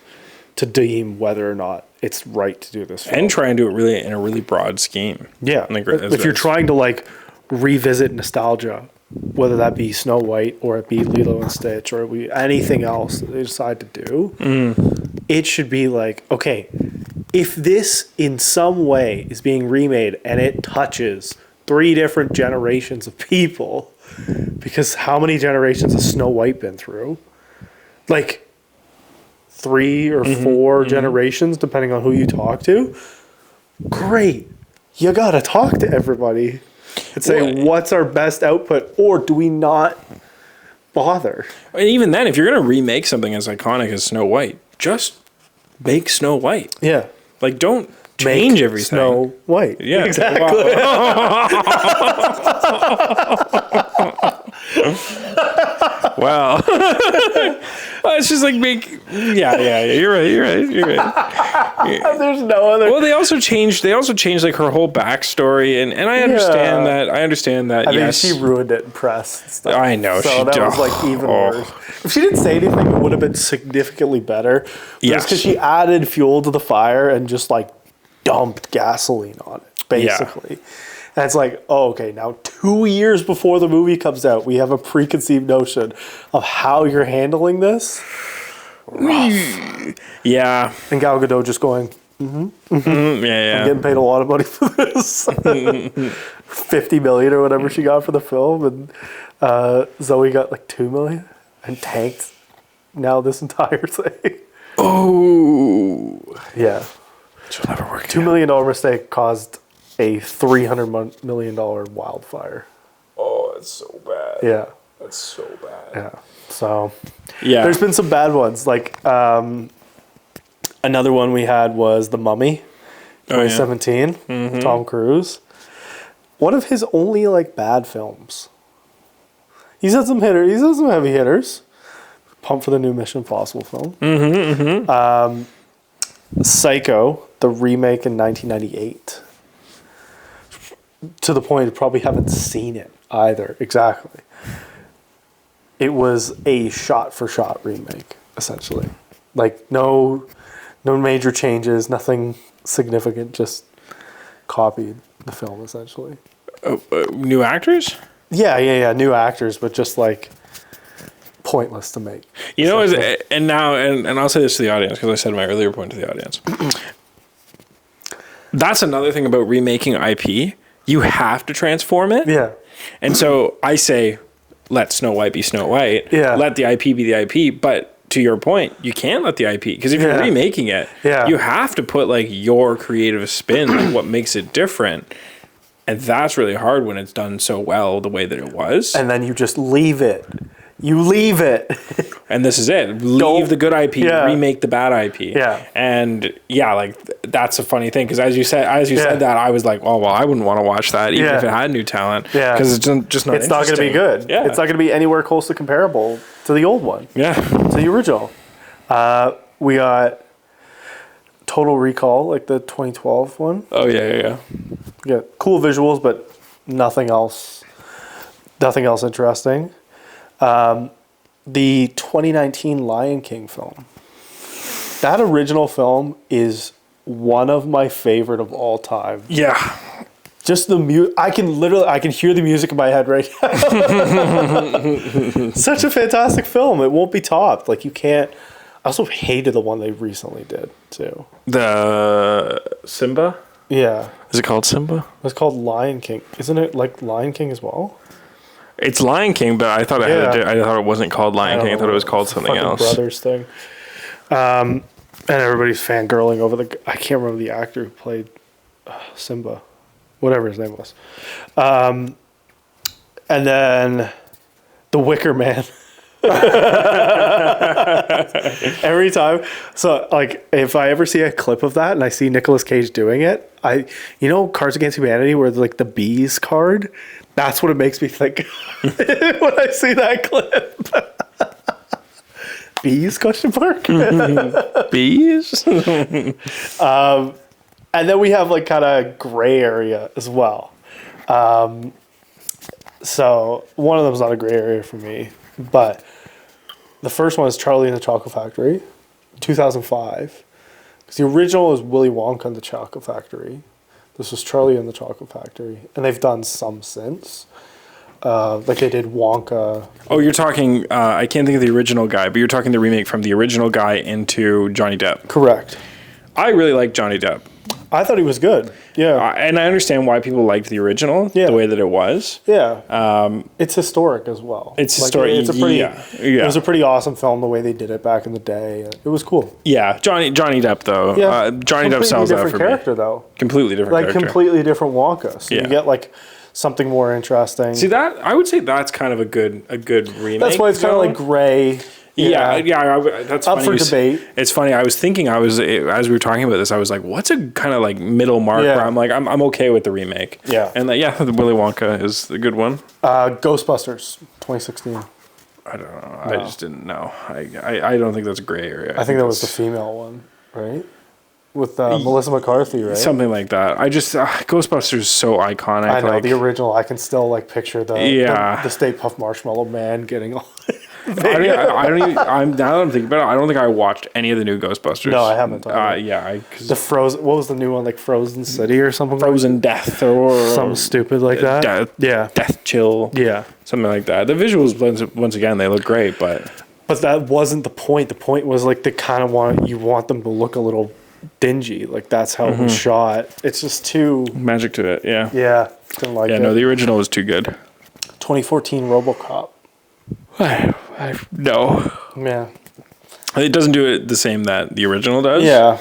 to deem whether or not it's right to do this film. And try and do it really in a really broad scheme. Yeah. If you're trying to like revisit nostalgia, whether that be Snow White or it be Lilo and Stitch or anything else that they decide to do, it should be like, okay, if this in some way is being remade and it touches 3 different generations of people, because how many generations has Snow White been through? Like 3 or 4 generations, depending on who you talk to. Great. You got to talk to everybody and say, what's our best output? Or do we not bother? And even then, if you're going to remake something as iconic as Snow White, just make Snow White. Yeah. Like, don't change everything. Snow White. Yeah, exactly. Wow. Well, it's just like yeah. You're right. There's no other. Well, they also changed like her whole backstory, and I understand that. I understand that. I mean, yes, she ruined it in press and stuff. I know. So that was like even worse. If she didn't say anything, it would have been significantly better. Yes, because she added fuel to the fire and just like dumped gasoline on it, basically. Yeah. And it's like, oh, okay, now 2 years before the movie comes out, we have a preconceived notion of how you're handling this. Rough. Yeah. And Gal Gadot just going, yeah. I'm getting paid a lot of money for this. $50 million or whatever she got for the film. And Zoe got like $2 million and tanked now this entire thing. Oh. Yeah. She'll never work $2 million mistake caused a $300 million wildfire. Oh, that's so bad. Yeah. That's so bad. Yeah. So, yeah. There's been some bad ones. Like, another one we had was The Mummy, 2017, Tom Cruise. One of his only, like, bad films. He's had some hitters. He's had some heavy hitters. Pumped for the new Mission Impossible film. Psycho, the remake in 1998. To the point you probably haven't seen it either. Exactly. It was a shot-for-shot remake, essentially. Like, no major changes, nothing significant, just copied the film, essentially. New actors? Yeah, new actors, but just, like, pointless to make. You know, and I'll say this to the audience, because I said my earlier point to the audience. That's another thing about remaking IP. You have to transform it. Yeah. And so I say, let Snow White be Snow White. Yeah. Let the IP be the IP. But to your point, you can't let the IP, because if you're remaking it, you have to put like your creative spin, like what makes it different. And that's really hard when it's done so well the way that it was. And then you just leave it. You leave it. And this is it. Leave the good IP, remake the bad IP. Yeah. And yeah, like that's a funny thing, because as you said that, I was like, oh well, I wouldn't want to watch that even if it had new talent. Yeah. Because it's just not. It's not going to be good. Yeah. It's not going to be anywhere close to comparable to the old one. Yeah. To the original. We got Total Recall, like the 2012 one. Oh yeah. We got cool visuals, but nothing else interesting. The 2019 Lion King film. That original film is one of my favorite of all time. Yeah. Just the I can hear the music in my head right now. Such a fantastic film. It won't be topped. Like, you can't. I also hated the one they recently did too. The Simba? Yeah. Is it called Simba? It's called Lion King. Isn't it like Lion King as well? It's Lion King, but I thought I thought it wasn't called Lion King. I thought it was called something else. Brothers thing. And everybody's fangirling over I can't remember the actor who played Simba, whatever his name was. And then The Wicker Man. Every time. So, like, if I ever see a clip of that and I see Nicolas Cage doing it, Cards Against Humanity, where like the bees card, that's what it makes me think when I see that clip. Bees, question mark? Bees? And then we have like kind of gray area as well. So one of them is not a gray area for me, but the first one is Charlie and the Chocolate Factory, 2005. Because the original is Willy Wonka and the Chocolate Factory. This was Charlie and the Chocolate Factory, and they've done some since. Like they did Wonka. Oh, you're talking. I can't think of the original guy, but you're talking the remake from the original guy into Johnny Depp. Correct. I really like Johnny Depp. I thought he was good. Yeah. And I understand why people liked the original, the way that it was. Yeah. It's historic as well. It's historic. It's a pretty. It was a pretty awesome film the way they did it back in the day. It was cool. Yeah, Johnny Depp though. Yeah. Johnny Depp sells out for completely different character though. Completely different. Like character. completely different Wonka. So you get like something more interesting. See that? I would say that's kind of a good remake. That's why it's kind of like gray. That's Up funny. for debate. It's funny. I was thinking, as we were talking about this, I was like, what's a kind of like middle mark where I'm like, I'm okay with the remake. Yeah. And the Willy Wonka is a good one. Ghostbusters 2016. I don't know. I just didn't know. I don't think that's a gray area. I think that was the female one, right? With Melissa McCarthy, right? Something like that. I just Ghostbusters is so iconic. I know like, the original. I can still like picture the Stay Puft Marshmallow Man getting all. I don't even. Now that I'm thinking about it, I don't think I watched any of the new Ghostbusters. No, I haven't. The Frozen. What was the new one? Like Frozen City or something? Frozen Death or something stupid like that. Death Chill. Yeah, something like that. The visuals, once again, they look great, but that wasn't the point. The point was like they kind of want them to look a little dingy. Like that's how it was shot. It's just too magic to it. Yeah. Yeah. Didn't like it. No, the original was too good. 2014 RoboCop. No. Yeah. It doesn't do it the same that the original does. Yeah.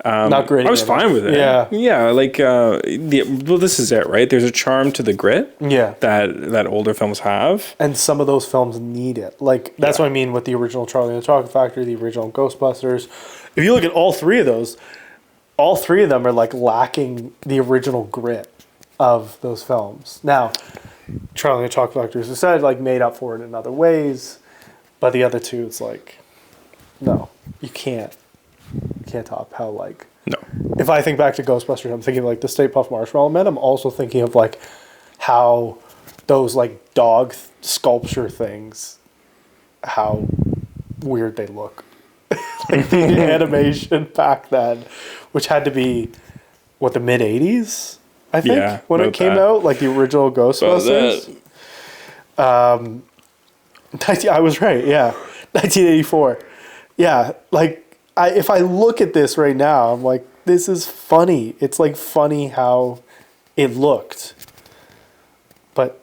Not great. I was fine with it. Yeah. Yeah. Like, this is it, right? There's a charm to the grit. Yeah. That older films have. And some of those films need it. Like, that's what I mean with the original Charlie and the Chocolate Factory, the original Ghostbusters. If you look at all three of those, all three of them are like lacking the original grit of those films. Now, Charlie and the Chocolate Factory, as I said, like made up for it in other ways, but the other two, it's like, no, you can't top how like. No. If I think back to Ghostbusters, I'm thinking of like the Stay Puft Marshmallow Man. I'm also thinking of like how those like dog sculpture things, how weird they look. Like the animation back then, which had to be the mid 80s, I think, when it came out, like the original Ghostbusters. I was right, yeah. 1984. Yeah, like if I look at this right now, I'm like, this is funny. It's like funny how it looked. But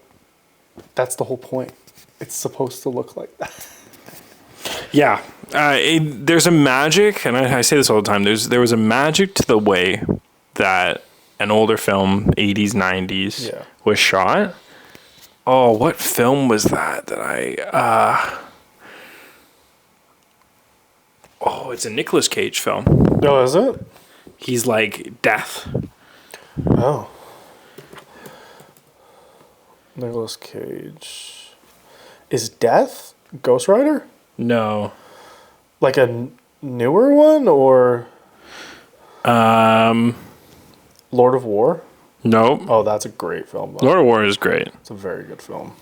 that's the whole point. It's supposed to look like that. Yeah. There's a magic, and I say this all the time, there was a magic to the way that an older film, 80s, 90s, was shot. Oh, what film was that it's a Nicolas Cage film. Oh, is it? He's like death. Oh. Nicolas Cage. Is Death Ghost Rider? No. Like a newer one or Lord of War? Nope. Oh, that's a great film though. Lord of War is great. It's a very good film.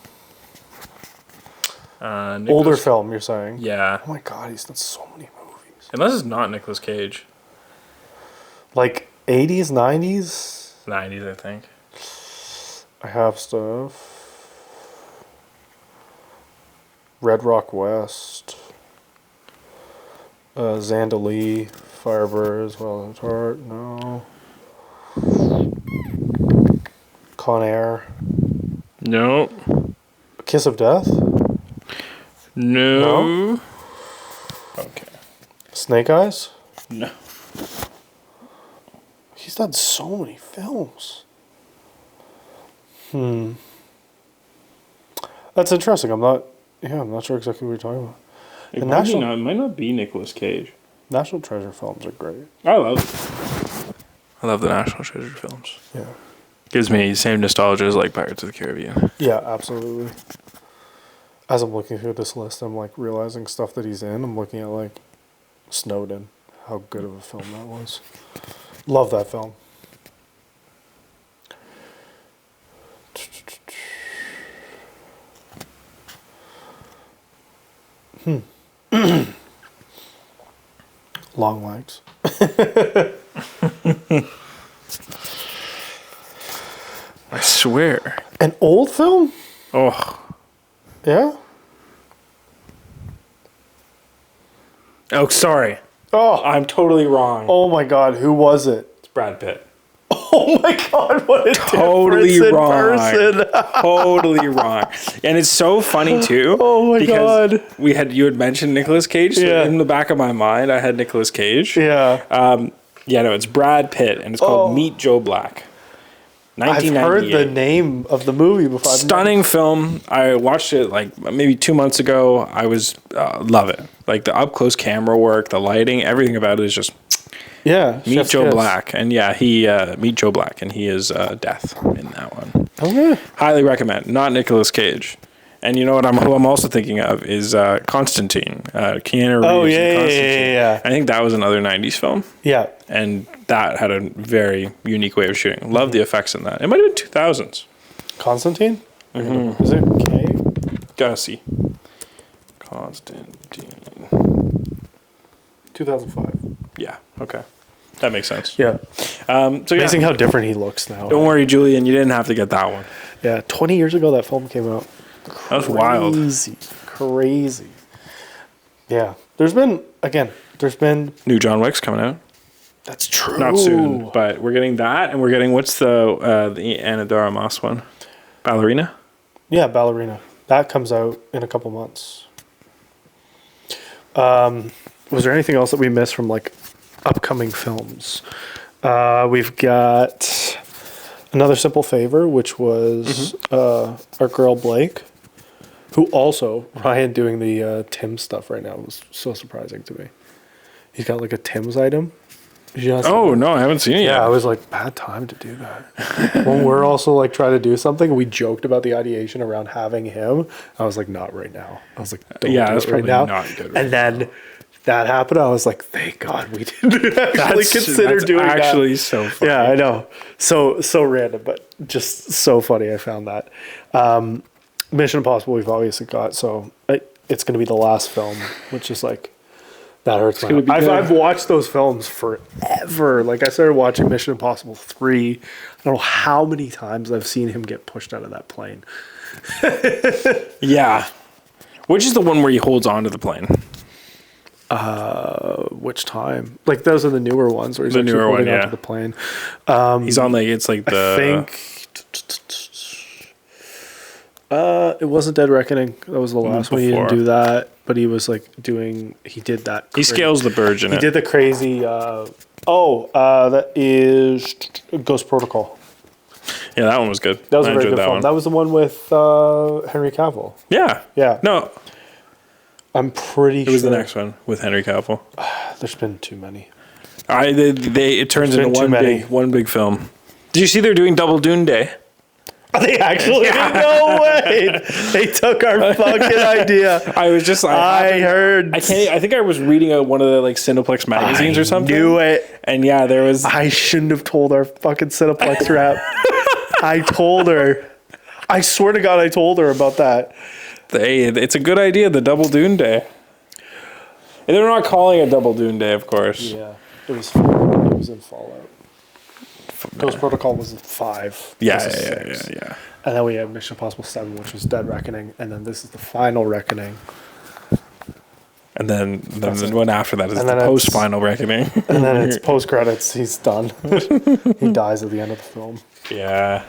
Older film, you're saying? Yeah. Oh my god, he's done so many movies. Unless it's not Nicolas Cage. Like 80s, 90s? 90s, I think. I have stuff. Red Rock West. Zandalee. Firebirds. Well, it's Heart. No. Con Air. No. Kiss of Death? No. Okay. Snake Eyes? No. He's done so many films. That's interesting. I'm not sure exactly what you're talking about. It might not be Nicolas Cage. National Treasure films are great. I love the National Treasure films. Yeah. Gives me the same nostalgia as like Pirates of the Caribbean. Yeah, absolutely. As I'm looking through this list, I'm like realizing stuff that he's in. I'm looking at like Snowden. How good of a film that was. Love that film. Long Legs. I swear. An old film? Oh. Yeah? Oh, sorry. Oh, I'm totally wrong. oh my god, who was it? It's Brad Pitt. Oh my god, what a Totally difference in wrong. person. Totally wrong. And it's so funny too. Oh my god. You had mentioned Nicolas Cage. So Yeah. in the back of my mind, I had Nicolas Cage. Yeah. It's Brad Pitt, and it's called Meet Joe Black. I've heard the name of the movie before. Stunning film. I watched it like maybe 2 months ago. I was love it. Like the up close camera work, the lighting, everything about it is just meet Joe Black. And meet Joe Black, and he is Death in that one. Okay. Highly recommend. Not Nicolas Cage. And you know what? Who I'm also thinking of is Constantine. Keanu Reeves. Oh and Constantine. Yeah. I think that was another 90s film. Yeah. And that had a very unique way of shooting. Love the effects in that. It might have been 2000s. Constantine? Mm-hmm. Is it K? Gotta see. Constantine. 2005. Yeah. Okay. That makes sense. Yeah. Amazing yeah. how different he looks now. Don't worry, Julian. You didn't have to get that one. Yeah. 20 years ago, that film came out. That was wild. Crazy. Yeah. There's been new John Wick's coming out. That's true. Not soon, but we're getting that, and we're getting what's the Ana de Armas one? Ballerina? Yeah, Ballerina. That comes out in a couple months. Was there anything else that we missed from like upcoming films? We've got Another Simple Favor, which was our girl Blake, who also, Ryan doing the Tim stuff right now was so surprising to me. He's got like a Tim's item. No, I haven't seen it yet. Yeah, I was like, bad time to do that. When we're also like trying to do something, we joked about the ideation around having him. I was like, not right now. I was like, don't do that's it right probably now. Not good. Right and then that happened. I was like, thank God we didn't actually consider doing that. Actually, so funny. Yeah, I know. So random, but just so funny. I found that. Mission Impossible we've obviously got, so it's going to be the last film, which is like, that hurts my heart. I've watched those films forever. Like, I started watching Mission Impossible 3. I don't know how many times I've seen him get pushed out of that plane. Yeah. Which is the one where he holds on to the plane? Which time? Like, those are the newer ones where he's actually holding onto the plane. He's on, like, it's like the... I think... it wasn't Dead Reckoning. That was the last one. He didn't do that, but he was like he did that. He scales the Burj in it. He did the crazy. That is Ghost Protocol. Yeah, that one was good. That was a very good film. That was the one with Henry Cavill. Yeah. Yeah. No. I'm pretty sure. It was the next one with Henry Cavill. There's been too many. It turns into one big film. Did you see they're doing Double Dune Day? They actually no way. They took our fucking idea. I was just I heard. I think I was reading one of the like Cineplex magazines or something. Knew it. And yeah, there was. I shouldn't have told our fucking Cineplex rep. I told her. I swear to God, I told her about that. Hey, it's a good idea. The Double Dune Day. And they're not calling it Double Dune Day, of course. Yeah, it was in Fallout. Ghost Protocol was 5. Yeah. And then we had Mission Impossible 7, which was Dead Reckoning, and then this is the final Reckoning. And then the one after that is the post-final Reckoning. And then it's post-credits. He's done. He dies at the end of the film. Yeah.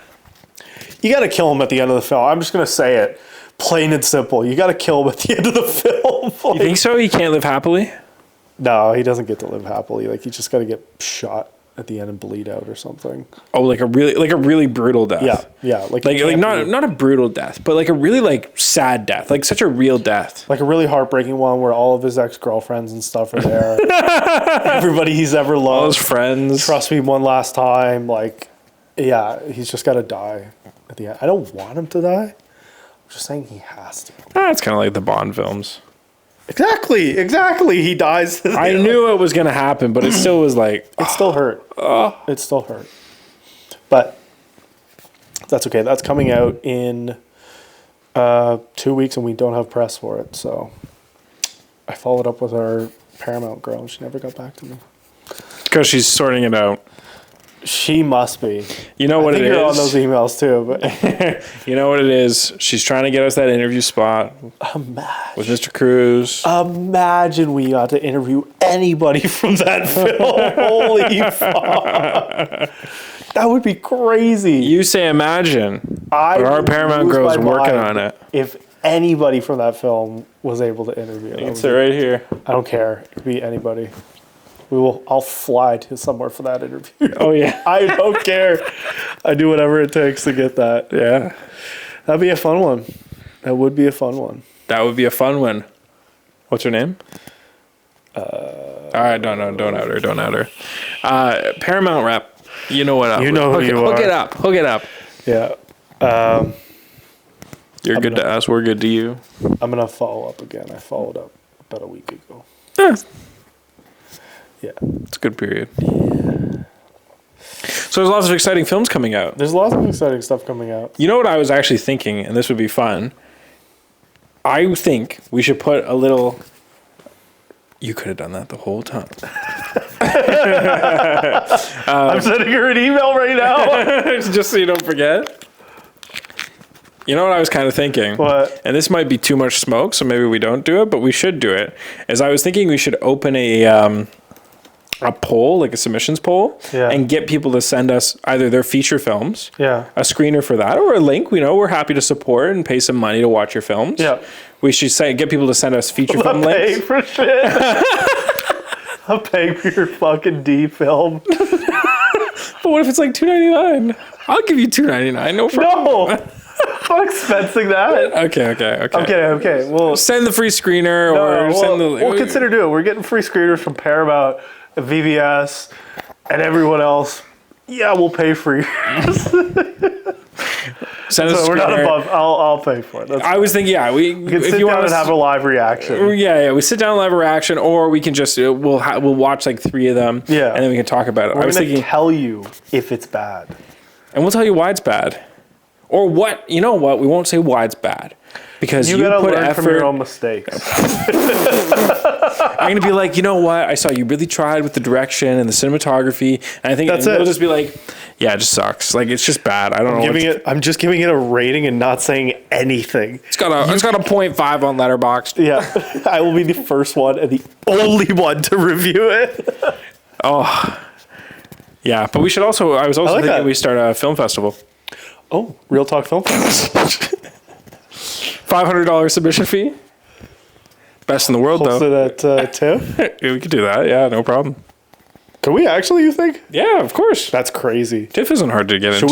You got to kill him at the end of the film. I'm just going to say it. Plain and simple. You got to kill him at the end of the film. You think so? He can't live happily? No, he doesn't get to live happily. Like, he just got to get shot at the end and bleed out or something. Oh, like a really brutal death. Yeah. Like not a brutal death, but like a really like sad death, like such a real death. Like a really heartbreaking one where all of his ex-girlfriends and stuff are there. Everybody he's ever loved. All his friends. Trust me one last time. Like, yeah, he's just got to die at the end. I don't want him to die. I'm just saying he has to. It's kind of like the Bond films. Exactly. He dies. I knew it was going to happen, but it still was like... It still hurt. It still hurt. But that's okay. That's coming out in 2 weeks, and we don't have press for it. So I followed up with our Paramount girl, and she never got back to me. Because she's sorting it out. She must be. You know what it is? You're on those emails too. But you know what it is? She's trying to get us that interview spot with Mr. Cruz. Imagine we got to interview anybody from that film. Holy fuck. That would be crazy. You say imagine. Our Paramount girl's working on it. If anybody from that film was able to interview. It's right here. I don't care. It could be anybody. I'll fly to somewhere for that interview. Oh yeah. I don't care. I do whatever it takes to get that. Yeah. That'd be a fun one. That would be a fun one. That would be a fun one. What's her name? All right, don't out her. Paramount rep. You know what? You know who you are. Hook it up. Yeah. You're good to us. We're good to you. I'm gonna follow up again. I followed up about a week ago. Yeah. It's a good period. So there's lots of exciting films coming out. There's lots of exciting stuff coming out. You know what I was actually thinking, and this would be fun. I think we should put a little. You could have done that the whole time. I'm sending her an email right now. Just so you don't forget. You know what I was kind of thinking? What? And this might be too much smoke, so maybe we don't do it, but we should do it. Is I was thinking we should open a poll, like a submissions poll, and get people to send us either their feature films, a screener for that, or a link. We know we're happy to support and pay some money to watch your films. Yeah. We should get people to send us feature film links. For shit. I'm paying for your fucking D film. But what if it's like $2.99? I'll give you $2.99. No problem. No. I'm expensing that. Okay. Well, send the free screener we'll consider doing it. We're getting free screeners from Paramount, VBS, and everyone else. Yeah, we'll pay for yours. Send us so we're not above. I'll pay for it. I was thinking, we can sit down and have a live reaction. Yeah, we sit down and live a reaction, or we can just we'll watch like 3 of them. Yeah, and then we can talk about it. I was thinking, tell you if it's bad, and we'll tell you why it's bad, or what. You know what? We won't say why it's bad because you gotta put learn effort from your own mistakes. I'm gonna be like, you know what? I saw you really tried with the direction and the cinematography, and I think we'll just be like, yeah, it just sucks. Like it's just bad. I don't know. I'm just giving it a rating and not saying anything. It's got a 0.5 on Letterboxd. Yeah, I will be the first one and the only one to review it. Oh, yeah. But we should also. I was also thinking we start a film festival. Oh, Real Talk Film Festival. $500 submission fee. Best in the world, though. Hosted at TIFF? Yeah, we could do that. Yeah, no problem. Can we actually, you think? Yeah, of course. That's crazy. TIFF isn't hard to get into.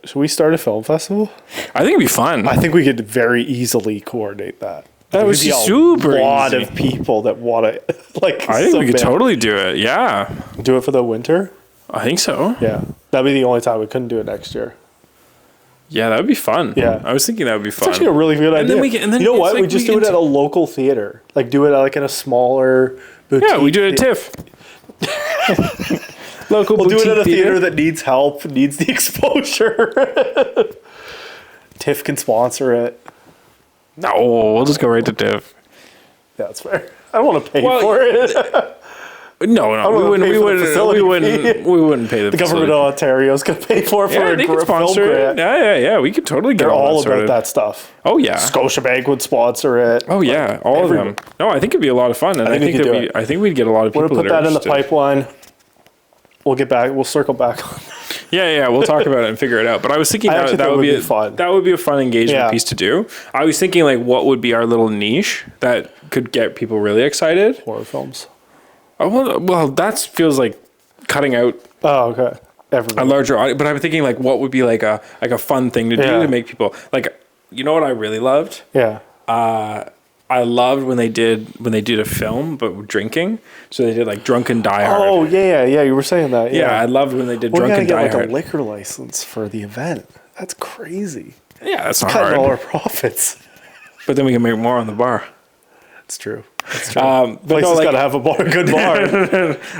Should we start a film festival? I think it'd be fun. I think we could very easily coordinate that. That would be super easy. A lot of people that want to I think we could totally do it. Yeah. Do it for the winter? I think so. Yeah. That'd be the only time we couldn't do it next year. Yeah, that would be fun. Yeah. I was thinking that would be fun. It's actually a really good idea. And then you know what? We just do it at a local theater. Like do it like in a smaller boutique. Yeah, we do it at TIFF. Local we'll do it at a theater that needs help, needs the exposure. TIFF can sponsor it. No, we'll just go right to TIFF. Yeah, that's fair. I don't want to pay for it. No, we wouldn't pay the government of Ontario is going to pay for it for a film grant. Yeah. We could totally get They're all about that stuff. Oh yeah, Scotiabank would sponsor it. Oh yeah, all of them. No, I think it'd be a lot of fun, and I think we'd get a lot of people. We'll put that in the pipeline. We'll get back. We'll circle back on that. Yeah. We'll talk about it and figure it out. But I was thinking that would be fun. That would be a fun engagement piece to do. I was thinking like, what would be our little niche that could get people really excited? Horror films. Oh, well, that feels like cutting out. Oh, okay. A larger audience, but I'm thinking like, what would be like a fun thing to do to make people like, you know what I really loved? Yeah. I loved when they did a film but with drinking. So they did like Drunken Die Hard. Oh yeah. You were saying that. Yeah, I loved when they did Drunken Die Hard. Like a liquor license for the event. That's crazy. Yeah, that's not cutting hard. all our profits. But then we can make more on the bar. It's true. Place has got to have a good bar.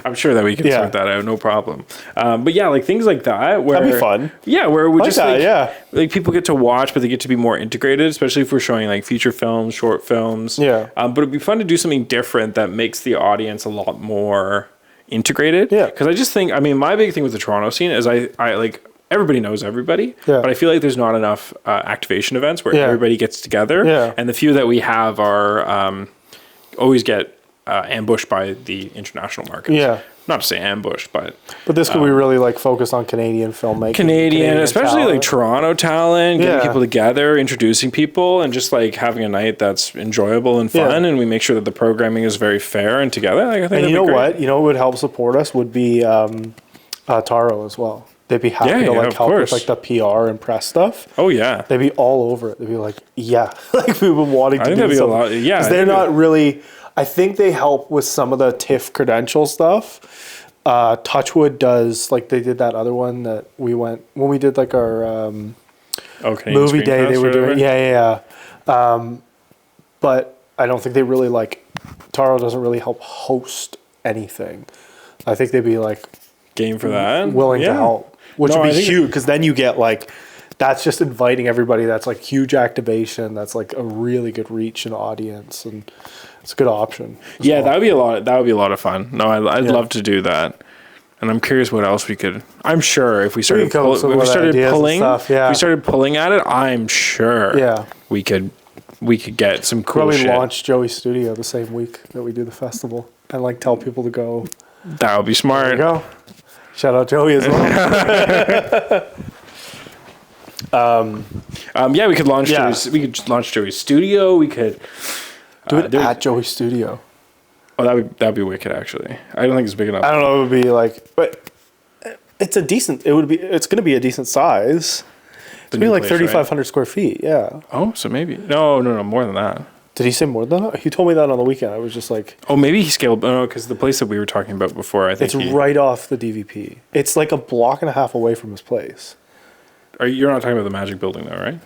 I'm sure that we can sort that out, no problem. But yeah, like things like that. That'd be fun. Yeah, where we like people get to watch, but they get to be more integrated, especially if we're showing like feature films, short films. Yeah. But it'd be fun to do something different that makes the audience a lot more integrated. Yeah. Because I just think, my big thing with the Toronto scene is I like everybody knows everybody, but I feel like there's not enough activation events where everybody gets together. Yeah. And the few that we have are always get ambushed by the international markets. Yeah. not to say ambush, but this could be really like focused on Canadian filmmaking. Canadian, especially talent. like Toronto talent, getting Yeah. people together, introducing people, and just like having a night that's enjoyable and fun. Yeah. And we make sure that the programming is very fair and together. Like, I think. And you know great. what? You know what would help support us would be Taro as well. They'd be happy to like of help course. with like the PR and press stuff. Oh yeah. They'd be all over it. They'd be like, yeah, like we've been wanting to think do that'd be a something. lot- yeah, I 'Cause think they're it'd not really. I think they help with some of the TIFF credential stuff. Touchwood does, like they did that other one that we went when we did like our Okay. movie day. They were doing yeah. But I don't think they really like. Taro doesn't really help host anything. I think they'd be like game for that. willing to help, which No, would I be think- huge because then you get like that's just inviting everybody. That's like huge activation. That's like a really good reach and audience, and it's a good option. as Yeah, well. that would be a lot. That would be a lot of fun. No, I'd Yeah. love to do that. And I'm curious what else we could. I'm sure if we started, could come up with some if we other started ideas and pulling, stuff, yeah. if we started pulling at it, I'm sure. Yeah. we could get some cool Probably shit. launch Joey's studio the same week that we do the festival, and like tell people to go. That would be There smart. you go. Shout out Joey as well. Yeah, we could launch. Yeah. Launch Joey's studio. We could Do it there's- at Joey's studio. Oh, that'd be wicked. Actually, I don't think it's big enough. I don't know. It would be like, but it's a decent. It would be. It's going to be a decent size. It's new gonna be like place, right? 3,500 square feet. Yeah. Oh, so maybe no, more than that. Did he say more than that? He told me that on the weekend. I was just like, Oh, maybe he scaled. No, because the place that we were talking about before, I think it's right off the DVP. It's like a block and a half away from his place. You're not talking about the Magic Building though, right?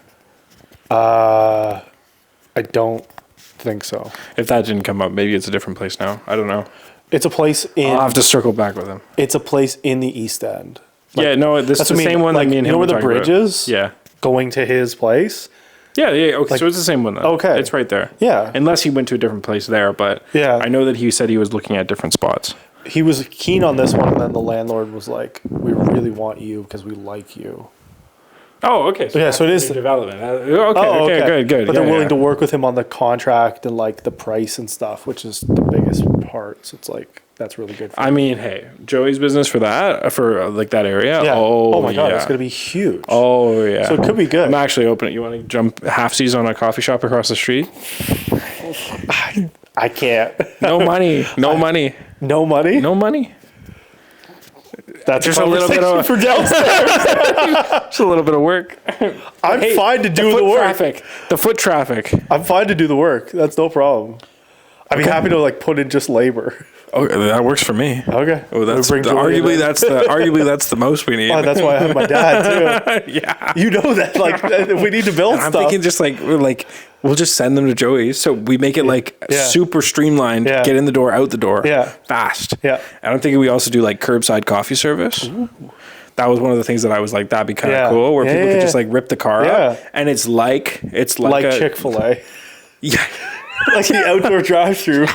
I don't think so. If that didn't come up, maybe it's a different place now. I don't know. It's a place in. I'll have to circle back with him. It's a place in the East End. Like, Yeah, no, this is that's the what I mean, same one like, that me and you him know were where the talking bridge about. is? Yeah. Going to his place. Yeah, okay, Like- so it's the same one then. Okay. It's right there. Yeah. Unless he went to a different place there, but Yeah. I know that he said he was looking at different spots. He was keen on this one, and then the landlord was like, "We really want you because we like you." Oh, okay. Yeah, so it is- new development. Okay, good. But they're Yeah, willing yeah. to work with him on the contract and like the price and stuff, which is the biggest part. So it's like that's really good. For I mean, hey, Joey's business for that, for like that area. yeah. Oh, my god, yeah. it's gonna be huge. Oh yeah. So it could be good. I'm actually open. You want to jump halfsies on a coffee shop across the street? I can't. No money. No money. No money. No money. That's Just a little bit of- for downstairs. Just a little bit of work. I'm Hey, fine to do the foot work. traffic. The foot traffic. I'm fine to do the work. That's no problem. I'd be happy to like put in just labor. Oh, that works for me. Okay. Oh, that's We'll bring Joey in arguably then. that's the most we need. Oh, that's why I have my dad too. Yeah. You know that like we need to build I'm stuff. thinking just like we'll just send them to Joey's, so we make it like Yeah. super streamlined. Yeah. Get in the door, out the door. Yeah. Fast. Yeah. And I'm thinking we also do like curbside coffee service. That was one of the things that I was like, that'd be kind of Yeah. cool, where Yeah, people yeah, could just yeah. like rip the car Yeah. up, and it's like like a Chick-fil-A. Yeah. Like the outdoor drive-through.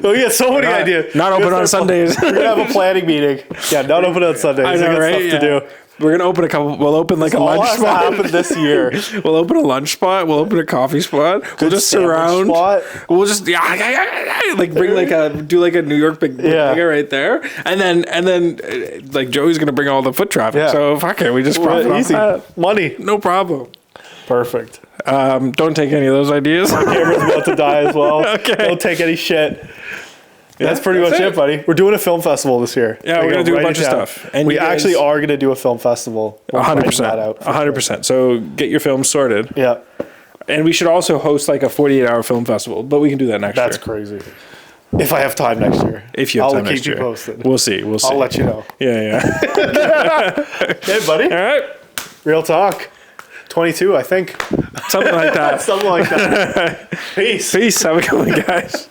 Oh, yeah, so many ideas. Not open on Sundays. We're gonna have a planning meeting. Yeah, not open on Sundays. I We know, got right? stuff to do. We're gonna open a couple. We'll open like a All lunch has to spot. happen this year. We'll open a lunch spot. We'll open a coffee spot. We'll Good just sandwich surround. spot. We'll just like bring do like a New York big Yeah. bodega right there, and then like Joey's gonna bring all the foot traffic. Yeah. So fuck it, we just profit off Easy. that. Money. No problem. Perfect. Don't take any of those ideas. Camera's about to die as well. Okay. Don't take any shit. That's pretty that's much it. it, buddy. We're doing a film festival this year. Yeah, we're gonna do a Write bunch it of down. stuff. And we you guys- actually are gonna do a film festival. We're planning 100%. that out for 100%. So get your films sorted, sure. Yeah, and we should also host like a 48-hour film festival. But we can do that next that's year. crazy. If I have time next year. If you have I'll time keep next you year, posted. we'll see. We'll see. I'll let you know. Yeah. Hey, buddy. All right. Real talk. 22, I think. Something like that. Something like that. Peace. Peace. Have a good one, guys.